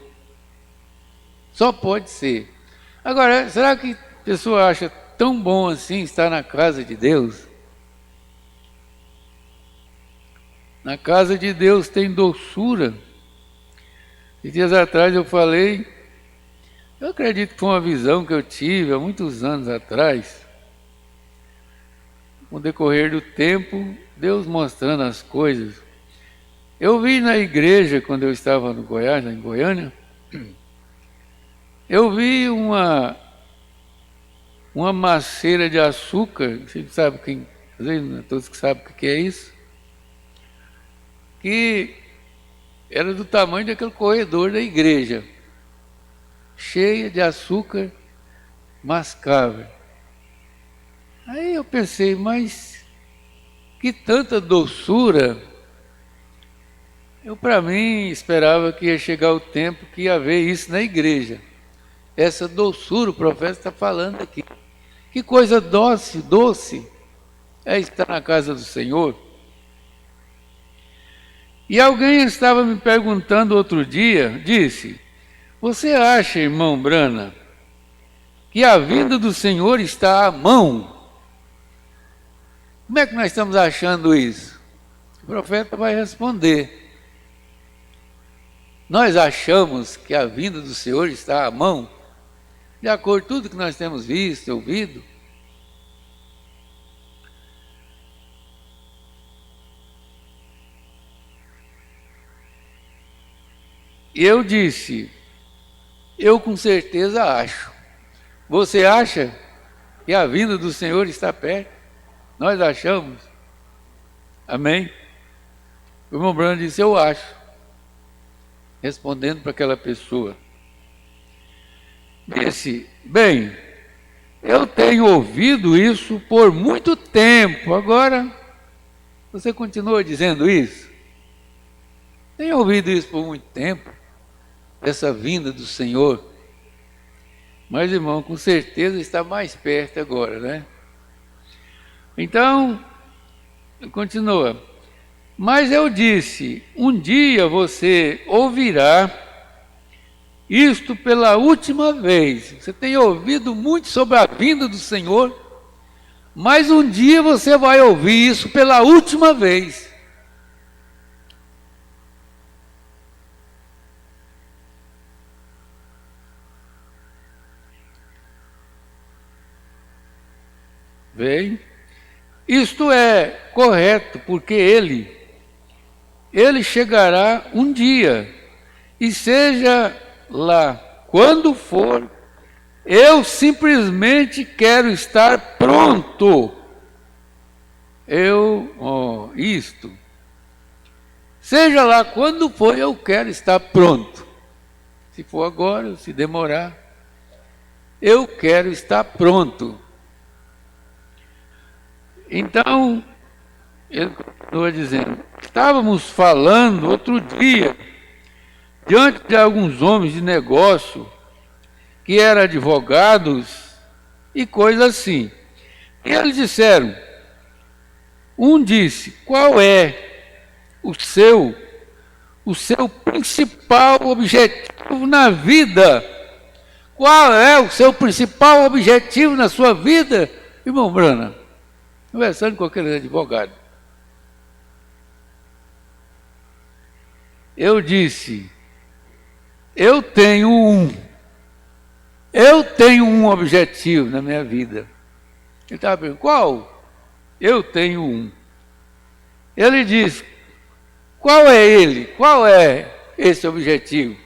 Speaker 5: Só pode ser. Agora, será que a pessoa acha tão bom assim estar na casa de Deus? Na casa de Deus tem doçura. E dias atrás eu falei, eu acredito que foi uma visão que eu tive há muitos anos atrás. Com o decorrer do tempo, Deus mostrando as coisas. Eu vi na igreja, quando eu estava no Goiás, em Goiânia, eu vi uma maceira de açúcar, você sabe quem, às vezes não é todos que sabem o que é isso, que era do tamanho daquele corredor da igreja, cheia de açúcar mascável. Aí eu pensei, mas que tanta doçura! Eu, para mim, esperava que ia chegar o tempo que ia haver isso na igreja. Essa doçura, o profeta está falando aqui. Que coisa doce é estar na casa do Senhor. E alguém estava me perguntando outro dia, disse: você acha, irmão Brana, que a vinda do Senhor está à mão? Como é que nós estamos achando isso? O profeta vai responder: nós achamos que a vinda do Senhor está à mão, de acordo com tudo que nós temos visto, ouvido. E eu disse, eu com certeza acho. Você acha que a vinda do Senhor está perto? Nós achamos. Amém? O irmão Bruno disse, eu acho. Respondendo para aquela pessoa. Disse, bem, eu tenho ouvido isso por muito tempo. Agora, você continua dizendo isso? Tenho ouvido isso por muito tempo. Essa vinda do Senhor. Mas, irmão, com certeza está mais perto agora, né? Então, continua. Mas eu disse, um dia você ouvirá isto pela última vez. Você tem ouvido muito sobre a vinda do Senhor, mas um dia você vai ouvir isso pela última vez. Bem, isto é correto, porque ele chegará um dia, e seja lá quando for, eu simplesmente quero estar pronto. Seja lá quando for, eu quero estar pronto. Se for agora, se demorar, eu quero estar pronto. Então, ele continua dizendo, estávamos falando outro dia diante de alguns homens de negócio que eram advogados e coisas assim. E eles disseram, um disse, qual é o seu principal objetivo na vida? Qual é o seu principal objetivo na sua vida, irmão Brana? Conversando com aquele advogado. Eu disse, eu tenho um objetivo na minha vida. Ele estava perguntando, qual? Eu tenho um. Ele disse, qual é ele? Qual é esse objetivo?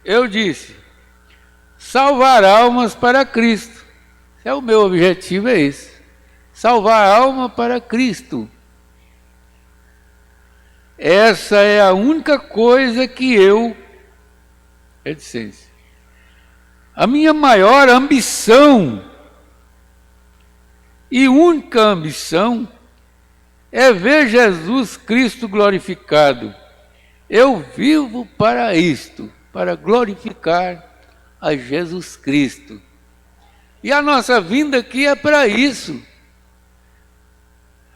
Speaker 5: Eu disse, salvar almas para Cristo. É o meu objetivo, é esse. Salvar a alma para Cristo. Essa é a única coisa que reticência. A minha maior ambição e única ambição é ver Jesus Cristo glorificado. Eu vivo para isto, para glorificar a Jesus Cristo. E a nossa vinda aqui é para isso.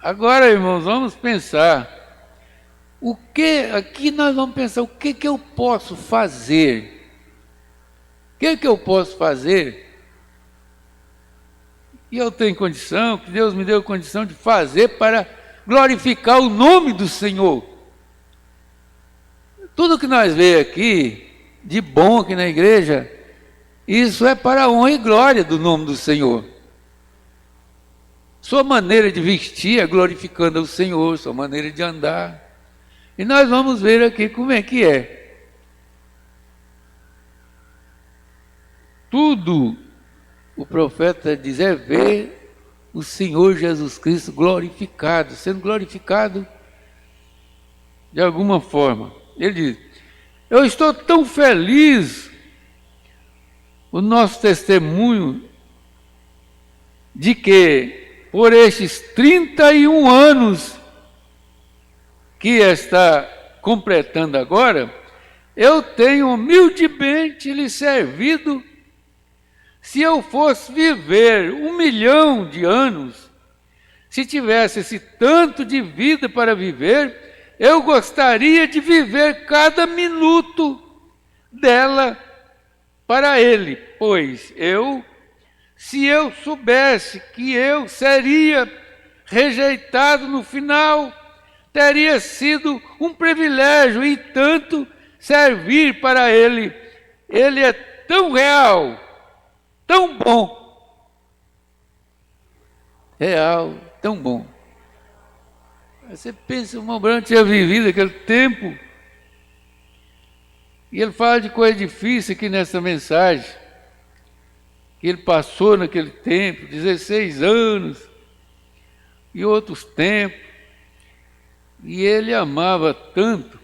Speaker 5: Agora, irmãos, vamos pensar. Aqui nós vamos pensar, o que eu posso fazer? O que eu posso fazer? E eu tenho condição, que Deus me deu condição de fazer para glorificar o nome do Senhor. Tudo que nós vemos aqui, de bom aqui na igreja, isso é para a honra e glória do nome do Senhor. Sua maneira de vestir é glorificando ao Senhor, sua maneira de andar. E nós vamos ver aqui como é que é. Tudo o profeta diz é ver o Senhor Jesus Cristo glorificado, sendo glorificado de alguma forma. Ele diz, eu estou tão feliz, o nosso testemunho, de que por estes 31 anos que está completando agora, eu tenho humildemente lhe servido. Se eu fosse viver 1 milhão de anos, se tivesse esse tanto de vida para viver, eu gostaria de viver cada minuto dela para Ele, pois se eu soubesse que eu seria rejeitado no final, teria sido um privilégio e tanto servir para Ele. Ele é tão real, tão bom. Real, tão bom. Você pensa, o irmão Branco tinha vivido aquele tempo, e ele fala de coisa difícil aqui nessa mensagem, que ele passou naquele tempo, 16 anos, e outros tempos, e ele amava tanto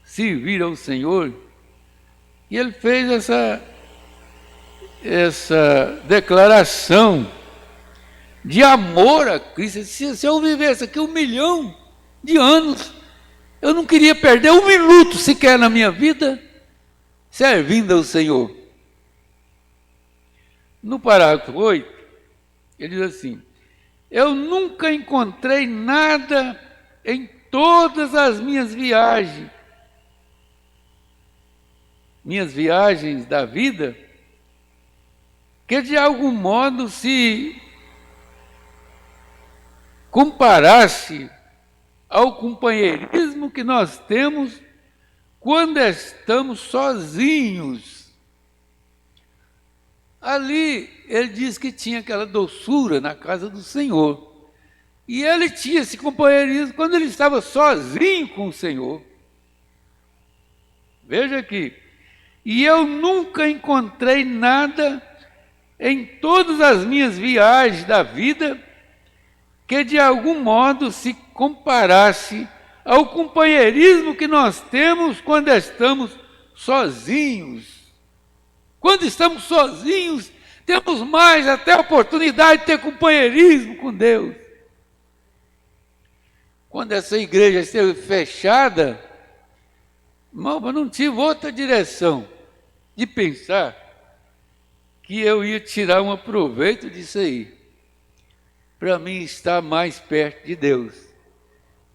Speaker 5: servir ao Senhor, e ele fez essa declaração de amor a Cristo. Se eu vivesse aqui 1 milhão de anos, eu não queria perder 1 minuto sequer na minha vida servindo ao Senhor. No parágrafo 8, ele diz assim, eu nunca encontrei nada em todas as minhas viagens da vida, que de algum modo se comparasse ao companheirismo que nós temos quando estamos sozinhos. Ali ele diz que tinha aquela doçura na casa do Senhor. E ele tinha esse companheirismo quando ele estava sozinho com o Senhor. Veja aqui. E eu nunca encontrei nada em todas as minhas viagens da vida que de algum modo se comparasse ao companheirismo que nós temos quando estamos sozinhos. Quando estamos sozinhos, temos mais até a oportunidade de ter companheirismo com Deus. Quando essa igreja esteve fechada, irmão, eu não tive outra direção de pensar que eu ia tirar um proveito disso aí, para mim estar mais perto de Deus.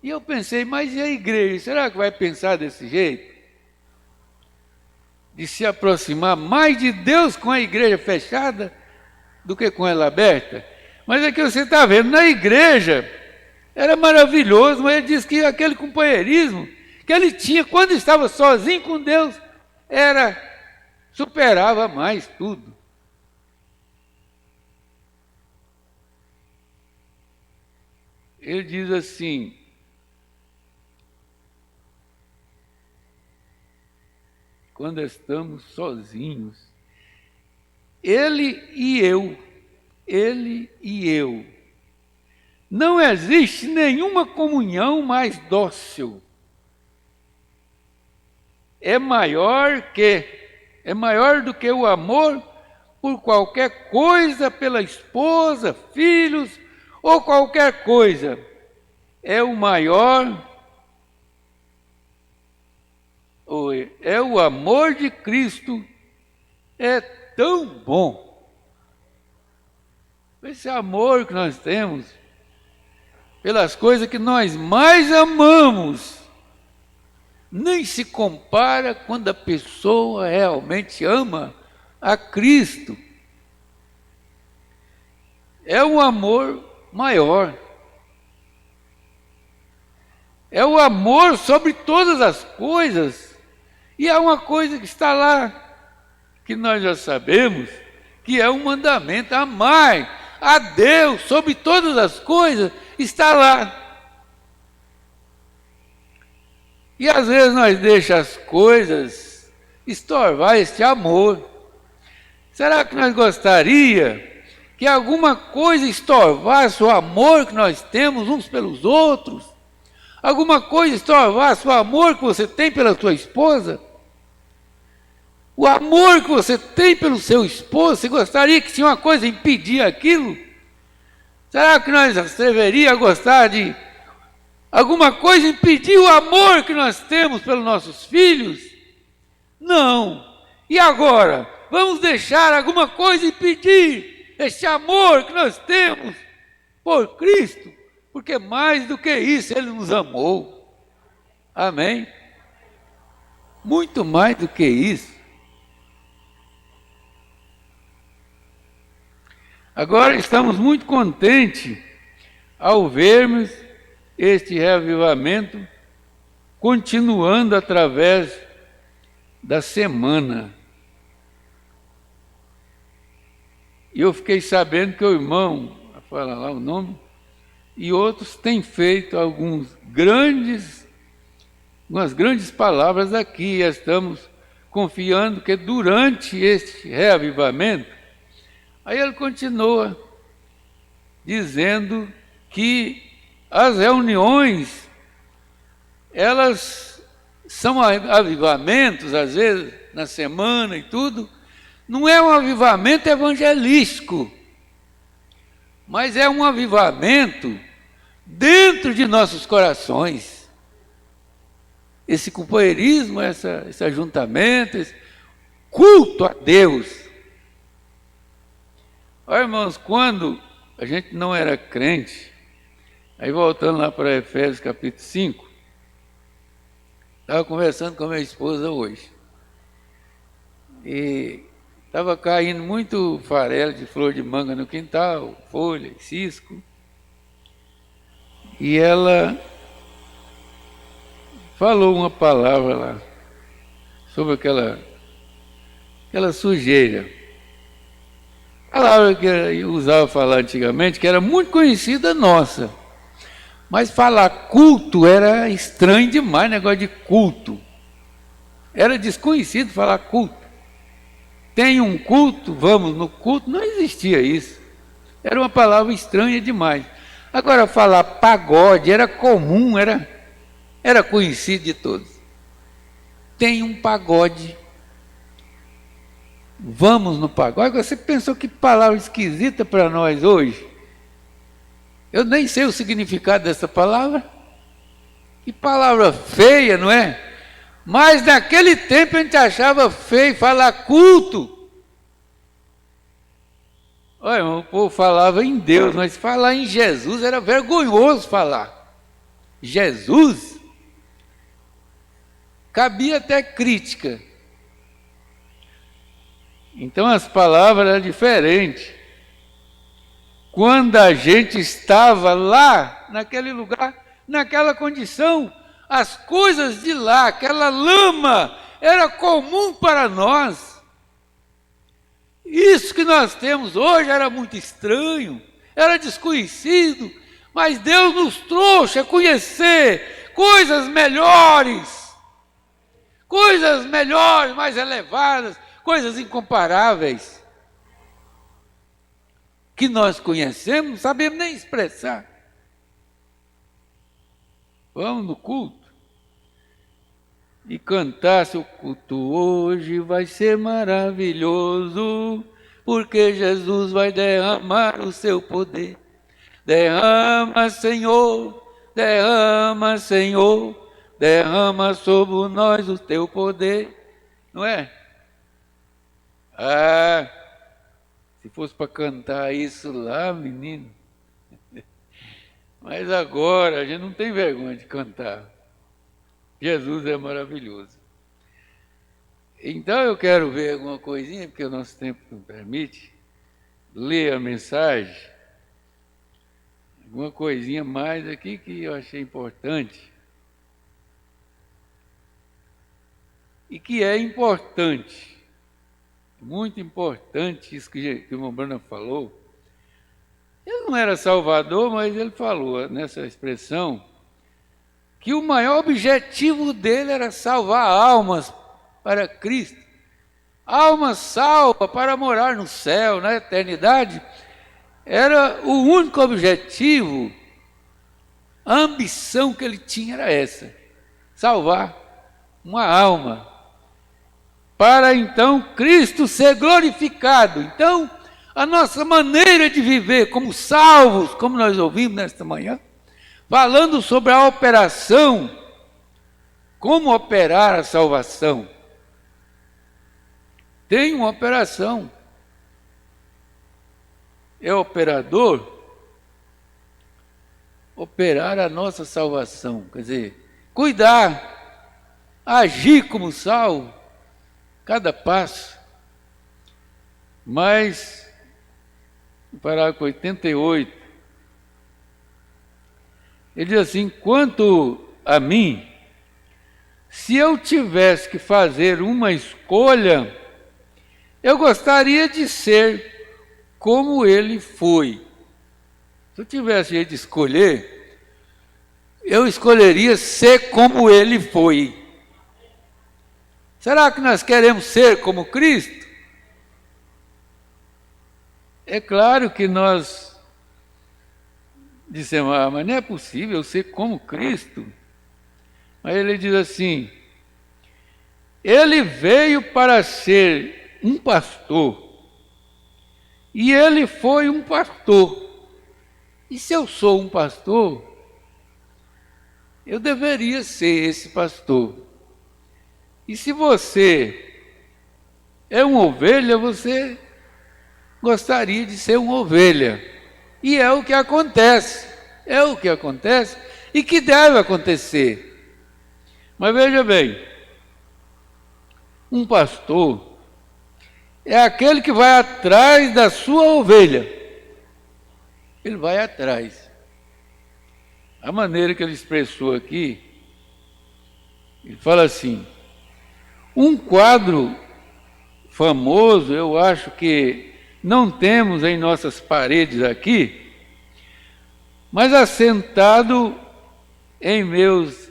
Speaker 5: E eu pensei, mas e a igreja? Será que vai pensar desse jeito? De se aproximar mais de Deus com a igreja fechada do que com ela aberta? Mas é que você está vendo, na igreja era maravilhoso, mas ele diz que aquele companheirismo que ele tinha quando estava sozinho com Deus superava mais tudo. Ele diz assim: quando estamos sozinhos, ele e eu, não existe nenhuma comunhão mais dócil. É maior do que o amor por qualquer coisa, pela esposa, filhos ou qualquer coisa. É o amor de Cristo, é tão bom. Esse amor que nós temos pelas coisas que nós mais amamos, nem se compara quando a pessoa realmente ama a Cristo. É um amor maior. É o amor sobre todas as coisas. E há uma coisa que está lá, que nós já sabemos, que é um mandamento: amar a Deus sobre todas as coisas, está lá. E às vezes nós deixamos as coisas estorvar este amor. Será que nós gostaria que alguma coisa estorvasse o amor que nós temos uns pelos outros? Alguma coisa estorvasse o amor que você tem pela sua esposa? O amor que você tem pelo seu esposo? Você gostaria que tinha uma coisa impedir aquilo? Será que nós deveríamos gostar de alguma coisa impedir o amor que nós temos pelos nossos filhos? Não. E agora? Vamos deixar alguma coisa impedir esse amor que nós temos por Cristo? Porque mais do que isso, Ele nos amou. Amém? Muito mais do que isso. Agora estamos muito contentes ao vermos este reavivamento continuando através da semana. E eu fiquei sabendo que o irmão, fala lá o nome, e outros têm feito algumas grandes palavras aqui. E estamos confiando que durante este reavivamento, aí ele continua dizendo que as reuniões, elas são avivamentos, às vezes, na semana e tudo. Não é um avivamento evangelístico, mas é um avivamento dentro de nossos corações. Esse companheirismo, esse ajuntamento, esse culto a Deus. Olha, irmãos, quando a gente não era crente, aí voltando lá para Efésios capítulo 5, estava conversando com a minha esposa hoje, e estava caindo muito farelo de flor de manga no quintal, folha, cisco, e ela falou uma palavra lá, sobre aquela sujeira. Palavra que eu usava falar antigamente, que era muito conhecida nossa. Mas falar culto era estranho demais, negócio de culto. Era desconhecido falar culto. Tem um culto, vamos no culto, não existia isso. Era uma palavra estranha demais. Agora, falar pagode era comum, era conhecido de todos. Tem um pagode. Vamos no pagode. Você pensou que palavra esquisita para nós hoje? Eu nem sei o significado dessa palavra. Que palavra feia, não é? Mas naquele tempo a gente achava feio falar culto. Olha, o povo falava em Deus, mas falar em Jesus era vergonhoso falar. Jesus? Cabia até crítica. Então as palavras eram diferentes. Quando a gente estava lá, naquele lugar, naquela condição, as coisas de lá, aquela lama, era comum para nós. Isso que nós temos hoje era muito estranho, era desconhecido, mas Deus nos trouxe a conhecer coisas melhores, mais elevadas, coisas incomparáveis, que nós conhecemos, não sabemos nem expressar. Vamos no culto e cantar: seu culto hoje vai ser maravilhoso, porque Jesus vai derramar o seu poder. Derrama, Senhor, derrama, Senhor, derrama sobre nós o teu poder. Não é? Ah, se fosse para cantar isso lá, menino. Mas agora a gente não tem vergonha de cantar. Jesus é maravilhoso. Então eu quero ver alguma coisinha, porque o nosso tempo não permite, ler a mensagem, alguma coisinha mais aqui que eu achei importante. E que é importante, muito importante isso que o irmão Branham falou. Ele não era salvador, mas ele falou nessa expressão que o maior objetivo dele era salvar almas para Cristo. Alma salva para morar no céu, na eternidade. Era o único objetivo, a ambição que ele tinha era essa: salvar uma alma, para então Cristo ser glorificado. Então, a nossa maneira de viver como salvos, como nós ouvimos nesta manhã, falando sobre a operação, como operar a salvação. Tem uma operação. É operador, operar a nossa salvação, quer dizer, cuidar, agir como salvo, cada passo. Mas parágrafo 88, ele diz assim: quanto a mim, se eu tivesse que fazer uma escolha, eu gostaria de ser como ele foi. Se eu tivesse jeito de escolher, eu escolheria ser como ele foi. Será que nós queremos ser como Cristo? É claro que nós dissemos: mas não é possível ser como Cristo. Mas ele diz assim: ele veio para ser um pastor, e ele foi um pastor. E se eu sou um pastor, eu deveria ser esse pastor. E se você é uma ovelha, você gostaria de ser uma ovelha. E é o que acontece. É o que acontece e que deve acontecer. Mas veja bem, um pastor é aquele que vai atrás da sua ovelha. Ele vai atrás. A maneira que ele expressou aqui, ele fala assim: um quadro famoso, eu acho que não temos em nossas paredes aqui, mas assentado em meus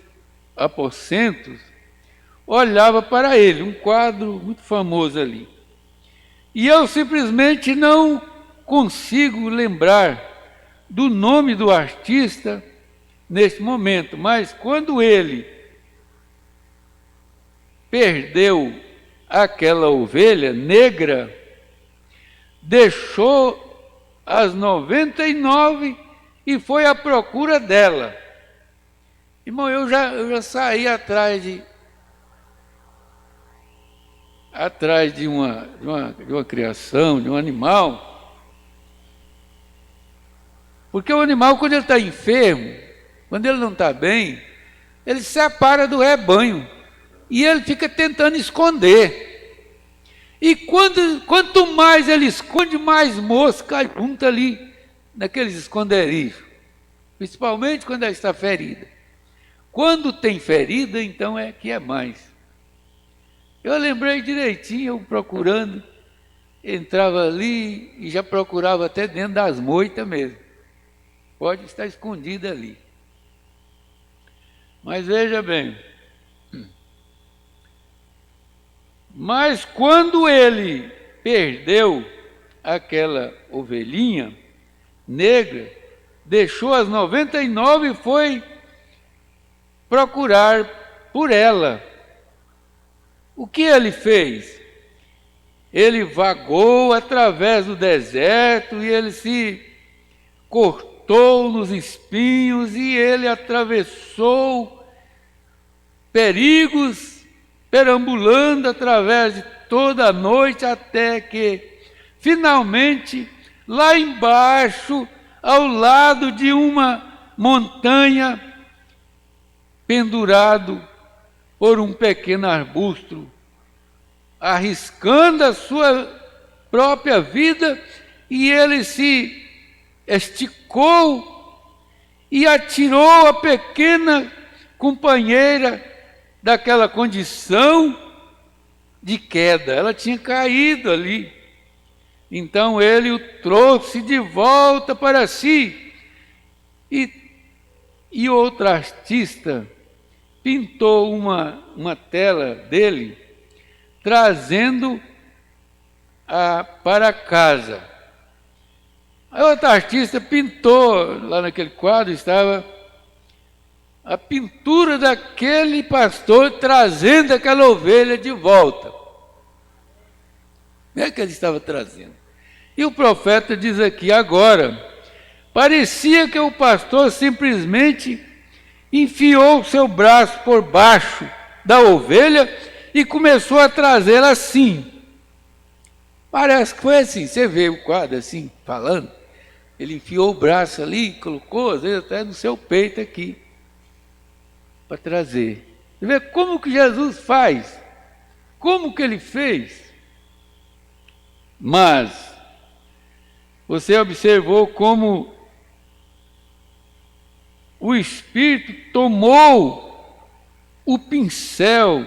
Speaker 5: aposentos, olhava para ele, um quadro muito famoso ali. E eu simplesmente não consigo lembrar do nome do artista neste momento, mas quando ele perdeu aquela ovelha negra, deixou as 99 e foi à procura dela. Irmão, eu já saí atrás de uma criação, de um animal. Porque o animal, quando ele está enfermo, quando ele não está bem, ele se separa do rebanho e ele fica tentando esconder. E quanto mais ele esconde, mais mosca junta ali naqueles esconderijos, principalmente quando ela está ferida. Quando tem ferida, então é que é mais. Eu lembrei direitinho, eu procurando, entrava ali e já procurava até dentro das moitas mesmo. Pode estar escondida ali. Mas veja bem, mas quando ele perdeu aquela ovelhinha negra, deixou as 99 e foi procurar por ela. O que ele fez? Ele vagou através do deserto e ele se cortou nos espinhos e ele atravessou perigos, perambulando através de toda a noite, até que, finalmente, lá embaixo, ao lado de uma montanha, pendurado por um pequeno arbusto, arriscando a sua própria vida, e ele se esticou e atirou a pequena companheira daquela condição de queda. Ela tinha caído ali. Então ele o trouxe de volta para si. E outro artista pintou uma tela dele, trazendo para casa. A outra artista pintou, lá naquele quadro estava a pintura daquele pastor trazendo aquela ovelha de volta. É que ele estava trazendo. E o profeta diz aqui, agora, parecia que o pastor simplesmente enfiou seu braço por baixo da ovelha e começou a trazê-la assim. Parece que foi assim, você vê o quadro assim, falando. Ele enfiou o braço ali, colocou, às vezes até no seu peito aqui, para trazer. Você vê como que Jesus faz, como que ele fez. Mas, você observou como o Espírito tomou o pincel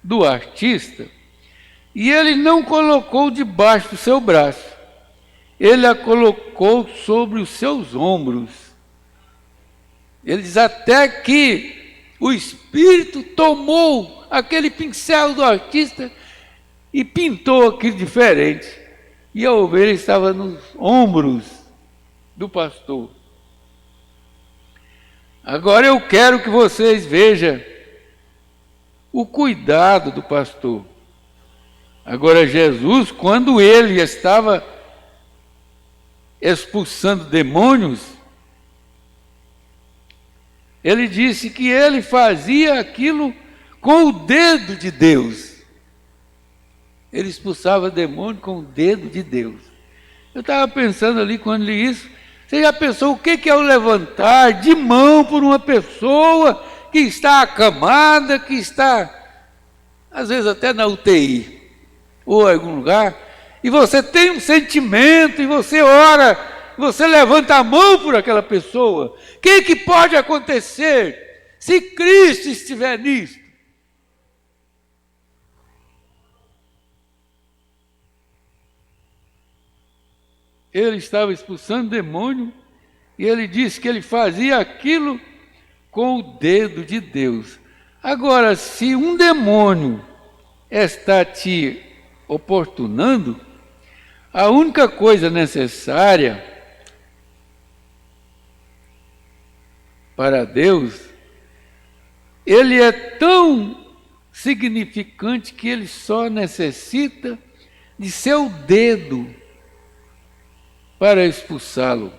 Speaker 5: do artista e ele não colocou debaixo do seu braço. Ele a colocou sobre os seus ombros. Ele diz até que o Espírito tomou aquele pincel do artista e pintou aquilo diferente. E a ovelha estava nos ombros do pastor. Agora eu quero que vocês vejam o cuidado do pastor. Agora Jesus, quando ele estava expulsando demônios, ele disse que ele fazia aquilo com o dedo de Deus. Ele expulsava demônio com o dedo de Deus. Eu estava pensando ali quando li isso, você já pensou o que é o levantar de mão por uma pessoa que está acamada, que está, às vezes até na UTI, ou em algum lugar, e você tem um sentimento, e você ora, você levanta a mão por aquela pessoa. O que pode acontecer se Cristo estiver nisto? Ele estava expulsando demônio, e ele disse que ele fazia aquilo com o dedo de Deus. Agora, se um demônio está te oportunando, a única coisa necessária para Deus, ele é tão significante que ele só necessita de seu dedo para expulsá-lo.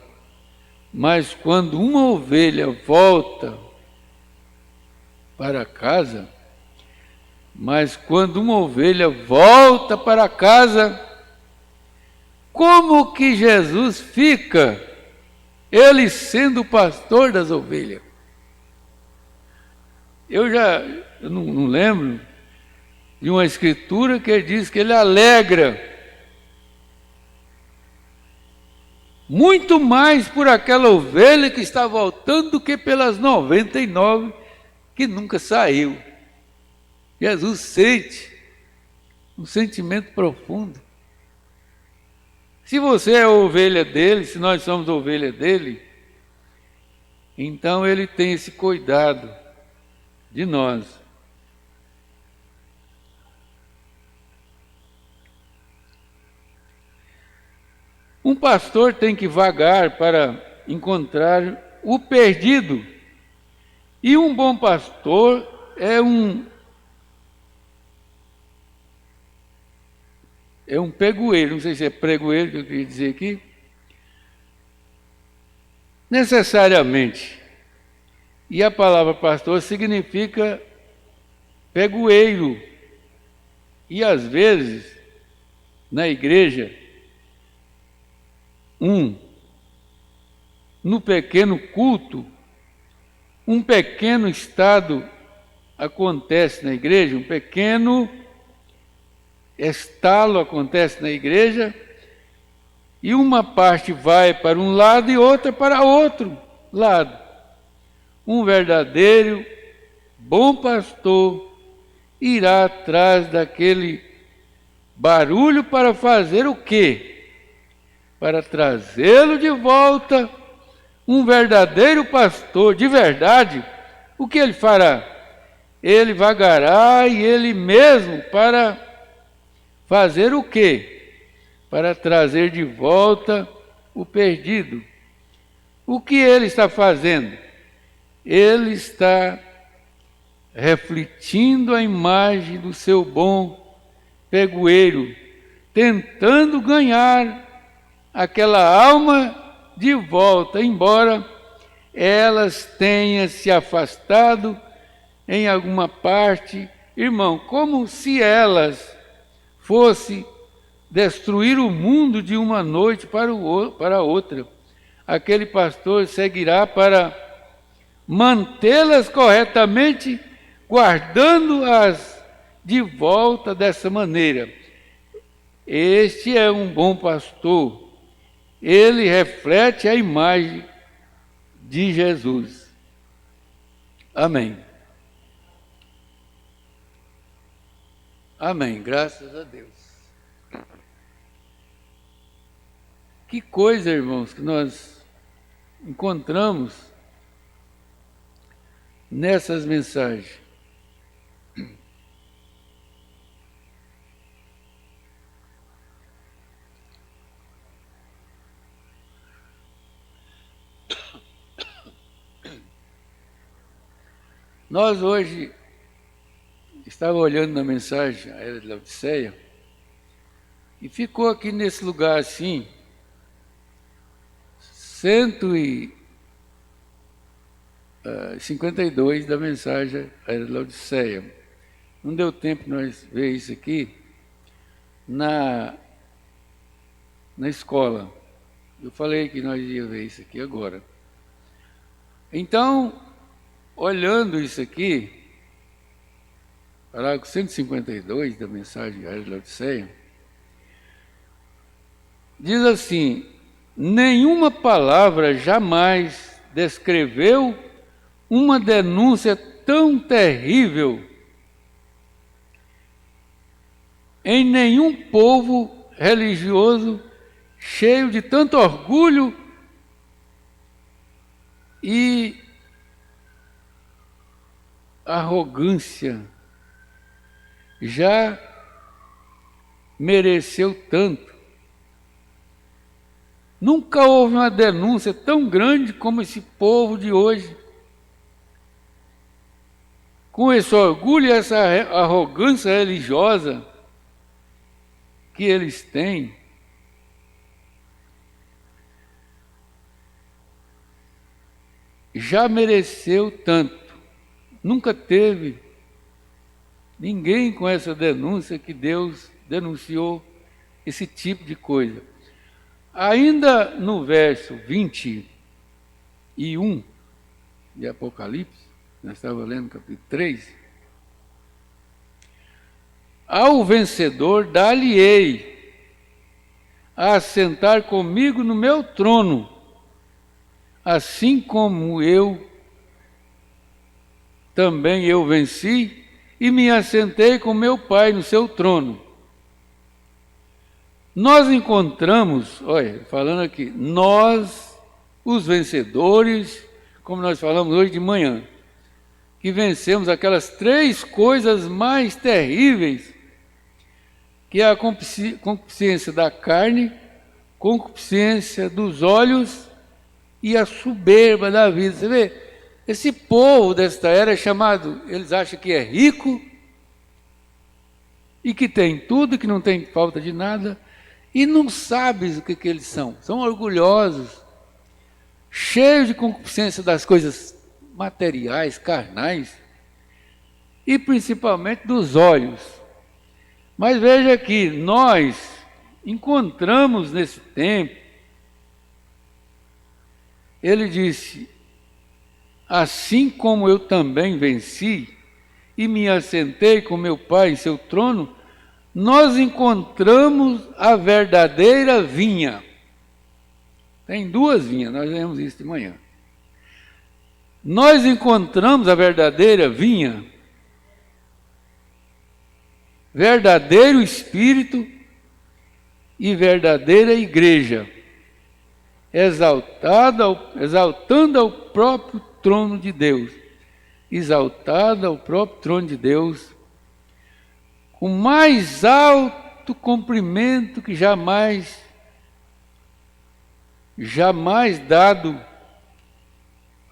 Speaker 5: Mas quando uma ovelha volta para casa, como que Jesus fica? Ele sendo o pastor das ovelhas. Eu não lembro de uma escritura que diz que ele alegra muito mais por aquela ovelha que está voltando do que pelas 99 que nunca saiu. Jesus sente um sentimento profundo. Se você é ovelha dele, se nós somos ovelha dele, então ele tem esse cuidado de nós. Um pastor tem que vagar para encontrar o perdido. E um bom pastor é um pegoeiro, não sei se é pregoeiro que eu queria dizer aqui. Necessariamente. E a palavra pastor significa pegoeiro. E às vezes, na igreja, no pequeno culto, um pequeno estado acontece na igreja, um pequeno estalo acontece na igreja, e uma parte vai para um lado e outra para outro lado. Um verdadeiro bom pastor irá atrás daquele barulho para fazer o quê? Para trazê-lo de volta. Um verdadeiro pastor de verdade, o que ele fará? Ele vagará e ele mesmo para fazer o quê? Para trazer de volta o perdido. O que ele está fazendo? Ele está refletindo a imagem do seu bom pegoeiro, tentando ganhar aquela alma de volta, embora elas tenham se afastado em alguma parte. Irmão, como se elas fossem destruir o mundo de uma noite para outra. Aquele pastor seguirá para mantê-las corretamente, guardando-as de volta dessa maneira. Este é um bom pastor. Ele reflete a imagem de Jesus. Amém. Amém. Graças a Deus. Que coisa, irmãos, que nós encontramos nessas mensagens. Nós hoje estava olhando na mensagem a Era de Laodiceia e ficou aqui nesse lugar assim 152 da mensagem a Era de Laodiceia. Não deu tempo de nós ver isso aqui na escola. Eu falei que nós íamos ver isso aqui agora. Então, olhando isso aqui, parágrafo 152 da mensagem à Laodiceia, diz assim: nenhuma palavra jamais descreveu uma denúncia tão terrível em nenhum povo religioso cheio de tanto orgulho e arrogância já mereceu tanto. Nunca houve uma denúncia tão grande como esse povo de hoje. com esse orgulho e essa arrogância religiosa que eles têm, já mereceu tanto. Nunca teve ninguém com essa denúncia que Deus denunciou esse tipo de coisa. Ainda no verso 21 de Apocalipse, nós estávamos lendo capítulo 3, ao vencedor dar-lhe-ei a assentar comigo no meu trono, assim como também eu venci e me assentei com meu Pai no seu trono. Nós encontramos, olha, falando aqui, nós, os vencedores, como nós falamos hoje de manhã, que vencemos aquelas 3 coisas mais terríveis, que é a concupiscência da carne, concupiscência dos olhos e a soberba da vida. Você vê, esse povo desta era é chamado, eles acham que é rico e que tem tudo, que não tem falta de nada, e não sabem o que eles são. São orgulhosos, cheios de concupiscência das coisas materiais, carnais, e principalmente dos olhos. Mas veja que nós encontramos nesse tempo, ele disse, assim como eu também venci e me assentei com meu Pai em seu trono, nós encontramos a verdadeira vinha. Tem 2 vinhas, nós lemos isso de manhã. Nós encontramos a verdadeira vinha, verdadeiro Espírito e verdadeira igreja, exaltando ao próprio trono de Deus, exaltada ao próprio trono de Deus, com mais alto comprimento que jamais dado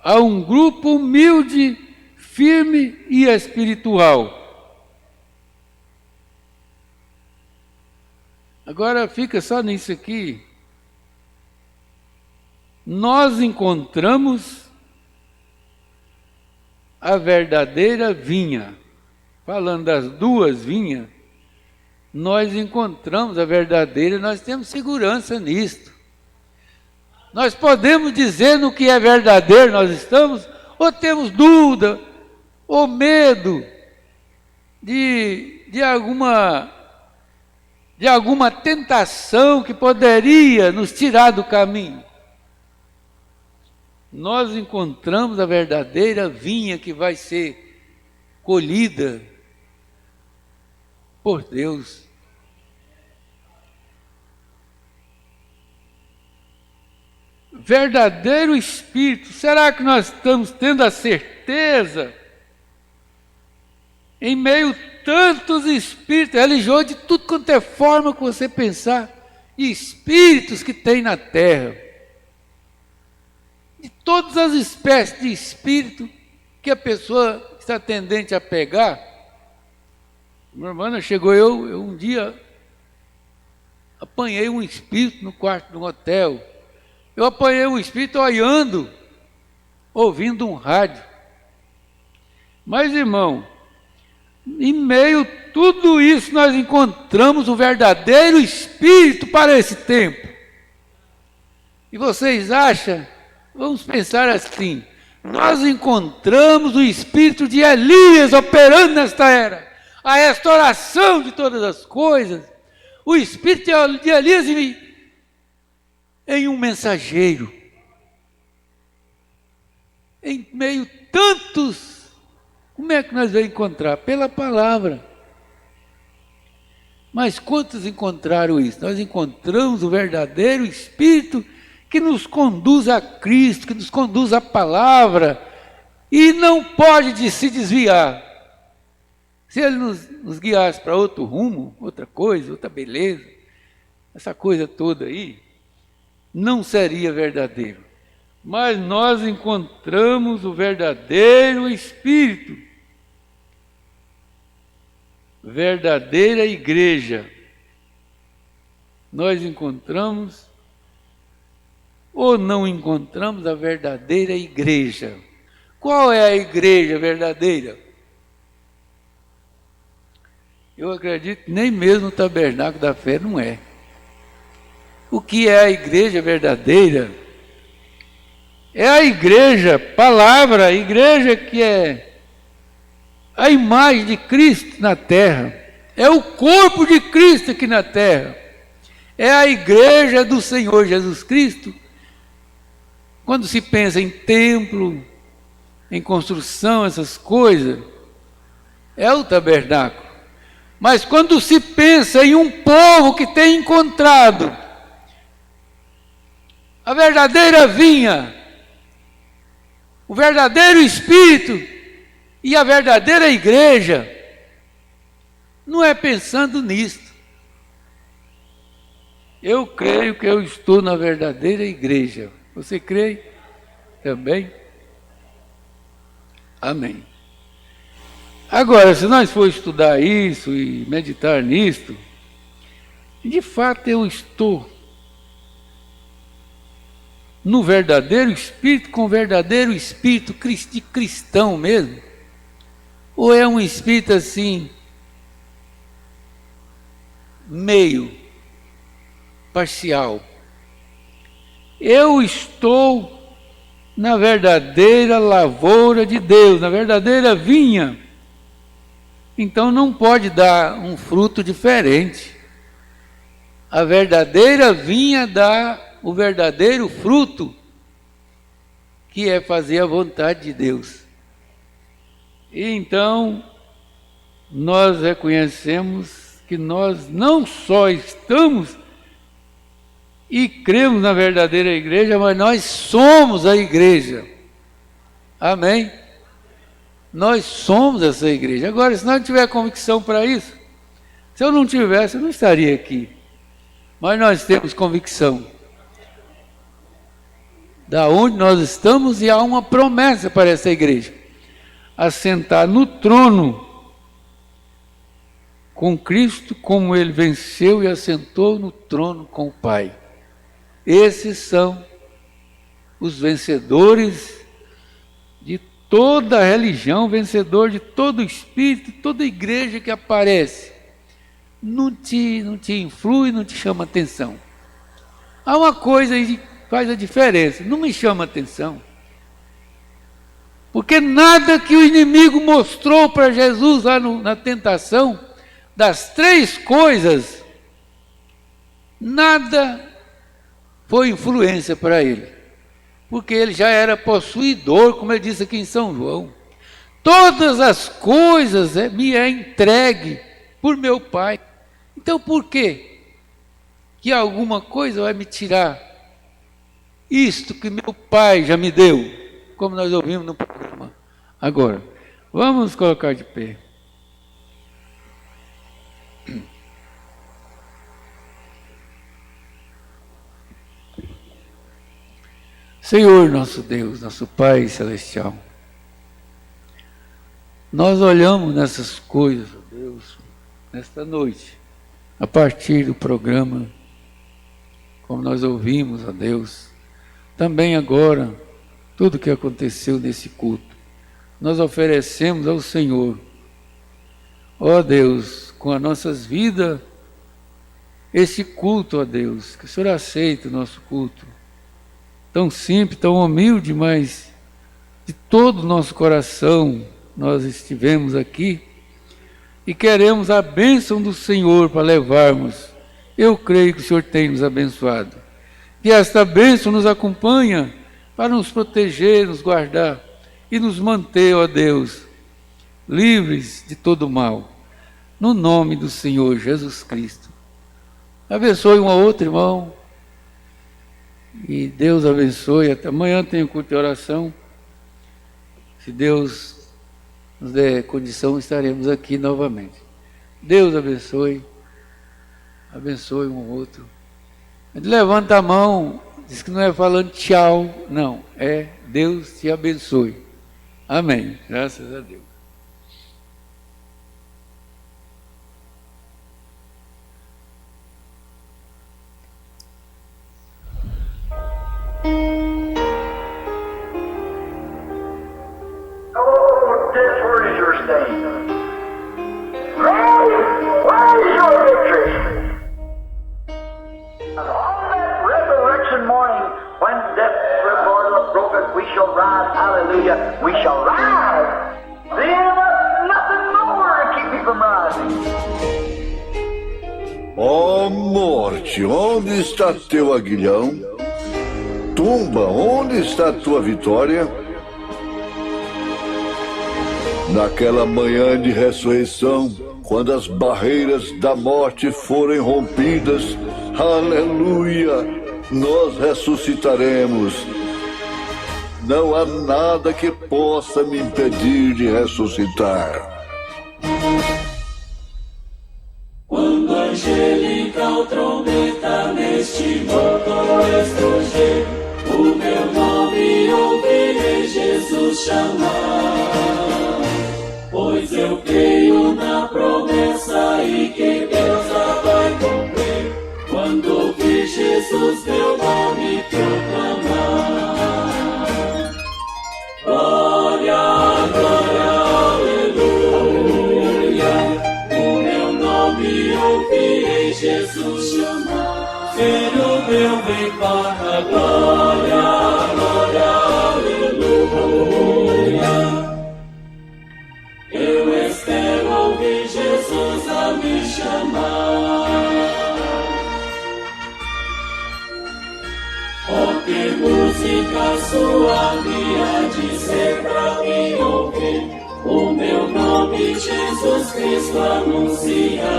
Speaker 5: a um grupo humilde, firme e espiritual. Agora fica só nisso aqui. Nós encontramos a verdadeira vinha. Falando das 2 vinhas, nós encontramos a verdadeira, nós temos segurança nisto. Nós podemos dizer no que é verdadeiro nós estamos, ou temos dúvida, ou medo de alguma tentação que poderia nos tirar do caminho. Nós encontramos a verdadeira vinha que vai ser colhida por Deus. Verdadeiro Espírito. Será que nós estamos tendo a certeza, em meio a tantos espíritos religiosos, de tudo quanto é forma que você pensar, de espíritos que tem na terra, de todas as espécies de espírito que a pessoa está tendente a pegar? Minha irmã, chegou eu um dia apanhei um espírito no quarto de um hotel. Eu apanhei um espírito olhando, ouvindo um rádio. Mas, irmão, em meio a tudo isso nós encontramos o verdadeiro espírito para esse tempo. E vocês acham, vamos pensar assim, nós encontramos o espírito de Elias operando nesta era, a restauração de todas as coisas, o espírito de Elias em um mensageiro, em meio a tantos. Como é que nós vamos encontrar? Pela palavra. Mas quantos encontraram isso? Nós encontramos o verdadeiro Espírito que nos conduz a Cristo, que nos conduz à palavra, e não pode se desviar. Se ele nos guiasse para outro rumo, outra coisa, outra beleza, essa coisa toda aí, não seria verdadeiro. Mas nós encontramos o verdadeiro Espírito. verdadeira igreja, nós encontramos ou não encontramos a verdadeira igreja? Qual é a igreja verdadeira? Eu acredito que nem mesmo o tabernáculo da fé não é. O que é a igreja verdadeira? É a igreja, palavra, a igreja que é a imagem de Cristo na terra. É o corpo de Cristo aqui na terra. É a igreja do Senhor Jesus Cristo. Quando se pensa em templo, em construção, essas coisas, é o tabernáculo. Mas quando se pensa em um povo que tem encontrado a verdadeira vinha, o verdadeiro Espírito e a verdadeira igreja, não é pensando nisto. Eu creio que eu estou na verdadeira igreja. Você crê também? Amém. Agora, se nós for estudar isso e meditar nisto, de fato eu estou no verdadeiro Espírito, com o verdadeiro Espírito de cristão mesmo? Ou é um Espírito assim, meio, parcial? Eu estou na verdadeira lavoura de Deus, na verdadeira vinha. Então não pode dar um fruto diferente. A verdadeira vinha dá o verdadeiro fruto, que é fazer a vontade de Deus. E então nós reconhecemos que nós não só estamos e cremos na verdadeira igreja, mas nós somos a igreja. Amém? Nós somos essa igreja. Agora, se não tiver convicção para isso, se eu não tivesse, eu não estaria aqui. Mas nós temos convicção da onde nós estamos, e há uma promessa para essa igreja: assentar no trono com Cristo, como ele venceu e assentou no trono com o Pai. Esses são os vencedores de toda a religião, vencedor de todo o espírito, toda igreja que aparece. Não te influi, não te chama atenção. Há uma coisa aí que faz a diferença, não me chama atenção. Porque nada que o inimigo mostrou para Jesus lá na tentação, das três coisas, nada foi influência para ele. Porque ele já era possuidor, como ele disse aqui em São João. Todas as coisas me é entregue por meu Pai. Então por quê que alguma coisa vai me tirar isto que meu Pai já me deu? Como nós ouvimos no programa. Agora, vamos colocar de pé. Senhor nosso Deus, nosso Pai Celestial, nós olhamos nessas coisas, ó Deus, nesta noite, a partir do programa, como nós ouvimos, ó Deus, também agora, tudo que aconteceu nesse culto, nós oferecemos ao Senhor, ó Deus, com as nossas vidas, esse culto, ó Deus, que o Senhor aceite o nosso culto, tão simples, tão humilde, mas de todo o nosso coração nós estivemos aqui e queremos a bênção do Senhor para levarmos. Eu creio que o Senhor tem nos abençoado. Que esta bênção nos acompanha para nos proteger, nos guardar e nos manter, ó Deus, livres de todo mal. No nome do Senhor Jesus Cristo. Abençoe um ao outro irmão. E Deus abençoe. Até amanhã tem o culto de oração. Se Deus nos der condição, estaremos aqui novamente. Deus abençoe. Abençoe um ao outro. Ele levanta a mão, diz que não é falando tchau, não. É Deus te abençoe. Amém. Graças a Deus.
Speaker 1: hallelujah, we shall rise. Then nothing more to keep me from rising.
Speaker 2: Ó morte, onde está teu aguilhão? Tumba, onde está tua vitória? Naquela manhã de ressurreição, quando as barreiras da morte forem rompidas, aleluia, nós ressuscitaremos. Não há nada que possa me impedir de ressuscitar.
Speaker 4: Quando a angelical trombeta neste mundo estruger, o meu nome ouvirei Jesus chamar. Pois eu creio na promessa e que Deus a vai cumprir, quando ouvir Jesus meu nome proclamar. Glória, glória, aleluia, o meu nome ouvirei Jesus chamar. Filho meu, vem para a glória, glória, aleluia. Eu espero ouvir Jesus a me chamar. Oh, que música suave há de ser pra mim ouvir, o meu nome Jesus Cristo anunciar.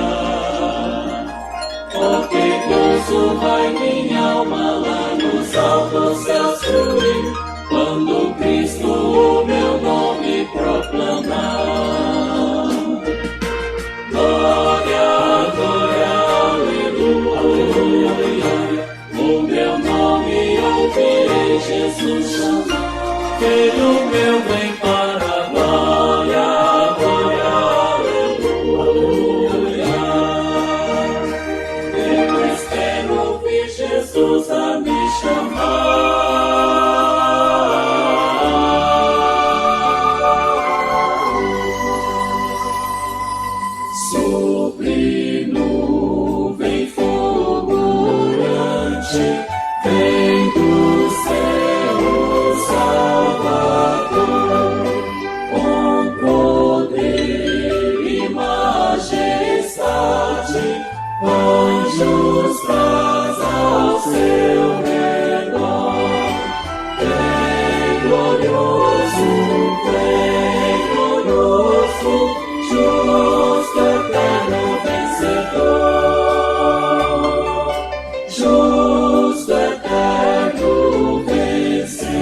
Speaker 4: Oh, que gozo vai minha alma lá nos altos céus fluir, quando Cristo o meu nome proclamar. Glória, glória, aleluia, o meu nome ouvirei Jesus chamar. Filho meu, vem para a glória, glória, aleluia. Eu espero ouvir Jesus a me chamar. Sobre nuvem fulgurante, vem do céu Salvador, com poder e majestade, anjos traz ao seu redor. Vem glorioso, justo, eterno vencedor. Justo, eterno vencedor.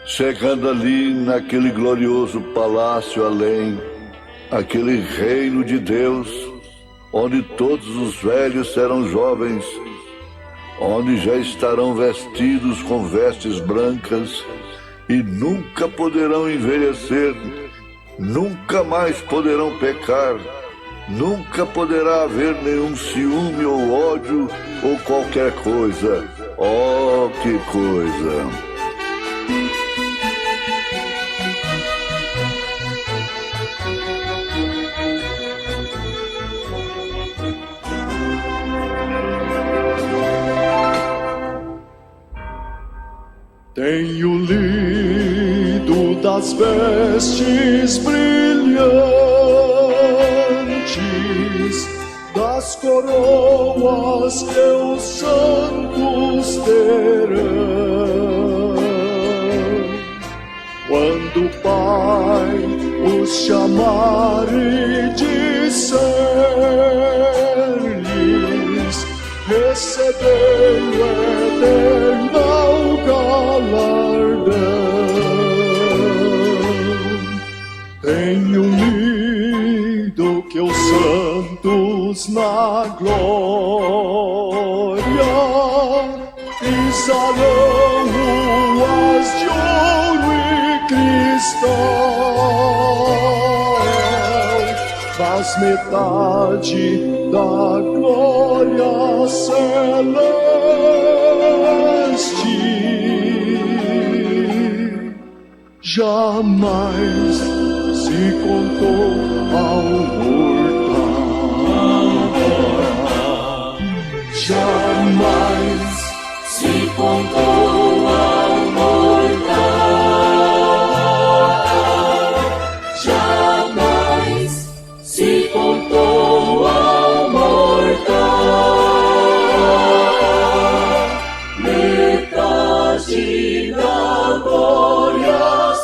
Speaker 2: Chegando ali naquele glorioso palácio além, aquele reino de Deus, onde todos os velhos serão jovens, onde já estarão vestidos com vestes brancas e nunca poderão envelhecer, nunca mais poderão pecar, nunca poderá haver nenhum ciúme ou ódio ou qualquer coisa. Oh, que coisa!
Speaker 6: Tenho lido das vestes brilhantes, das coroas que os santos terão. Quando o Pai os chamar e disser-lhes: recebei o eternal galardão. Tenho lido que os santos na glória pisarão ruas de ouro e cristal, faz metade da glória celeste. Jamais se contou ao mortal.
Speaker 4: contou ao mortal, jamais se contou ao mortal. Metade da glória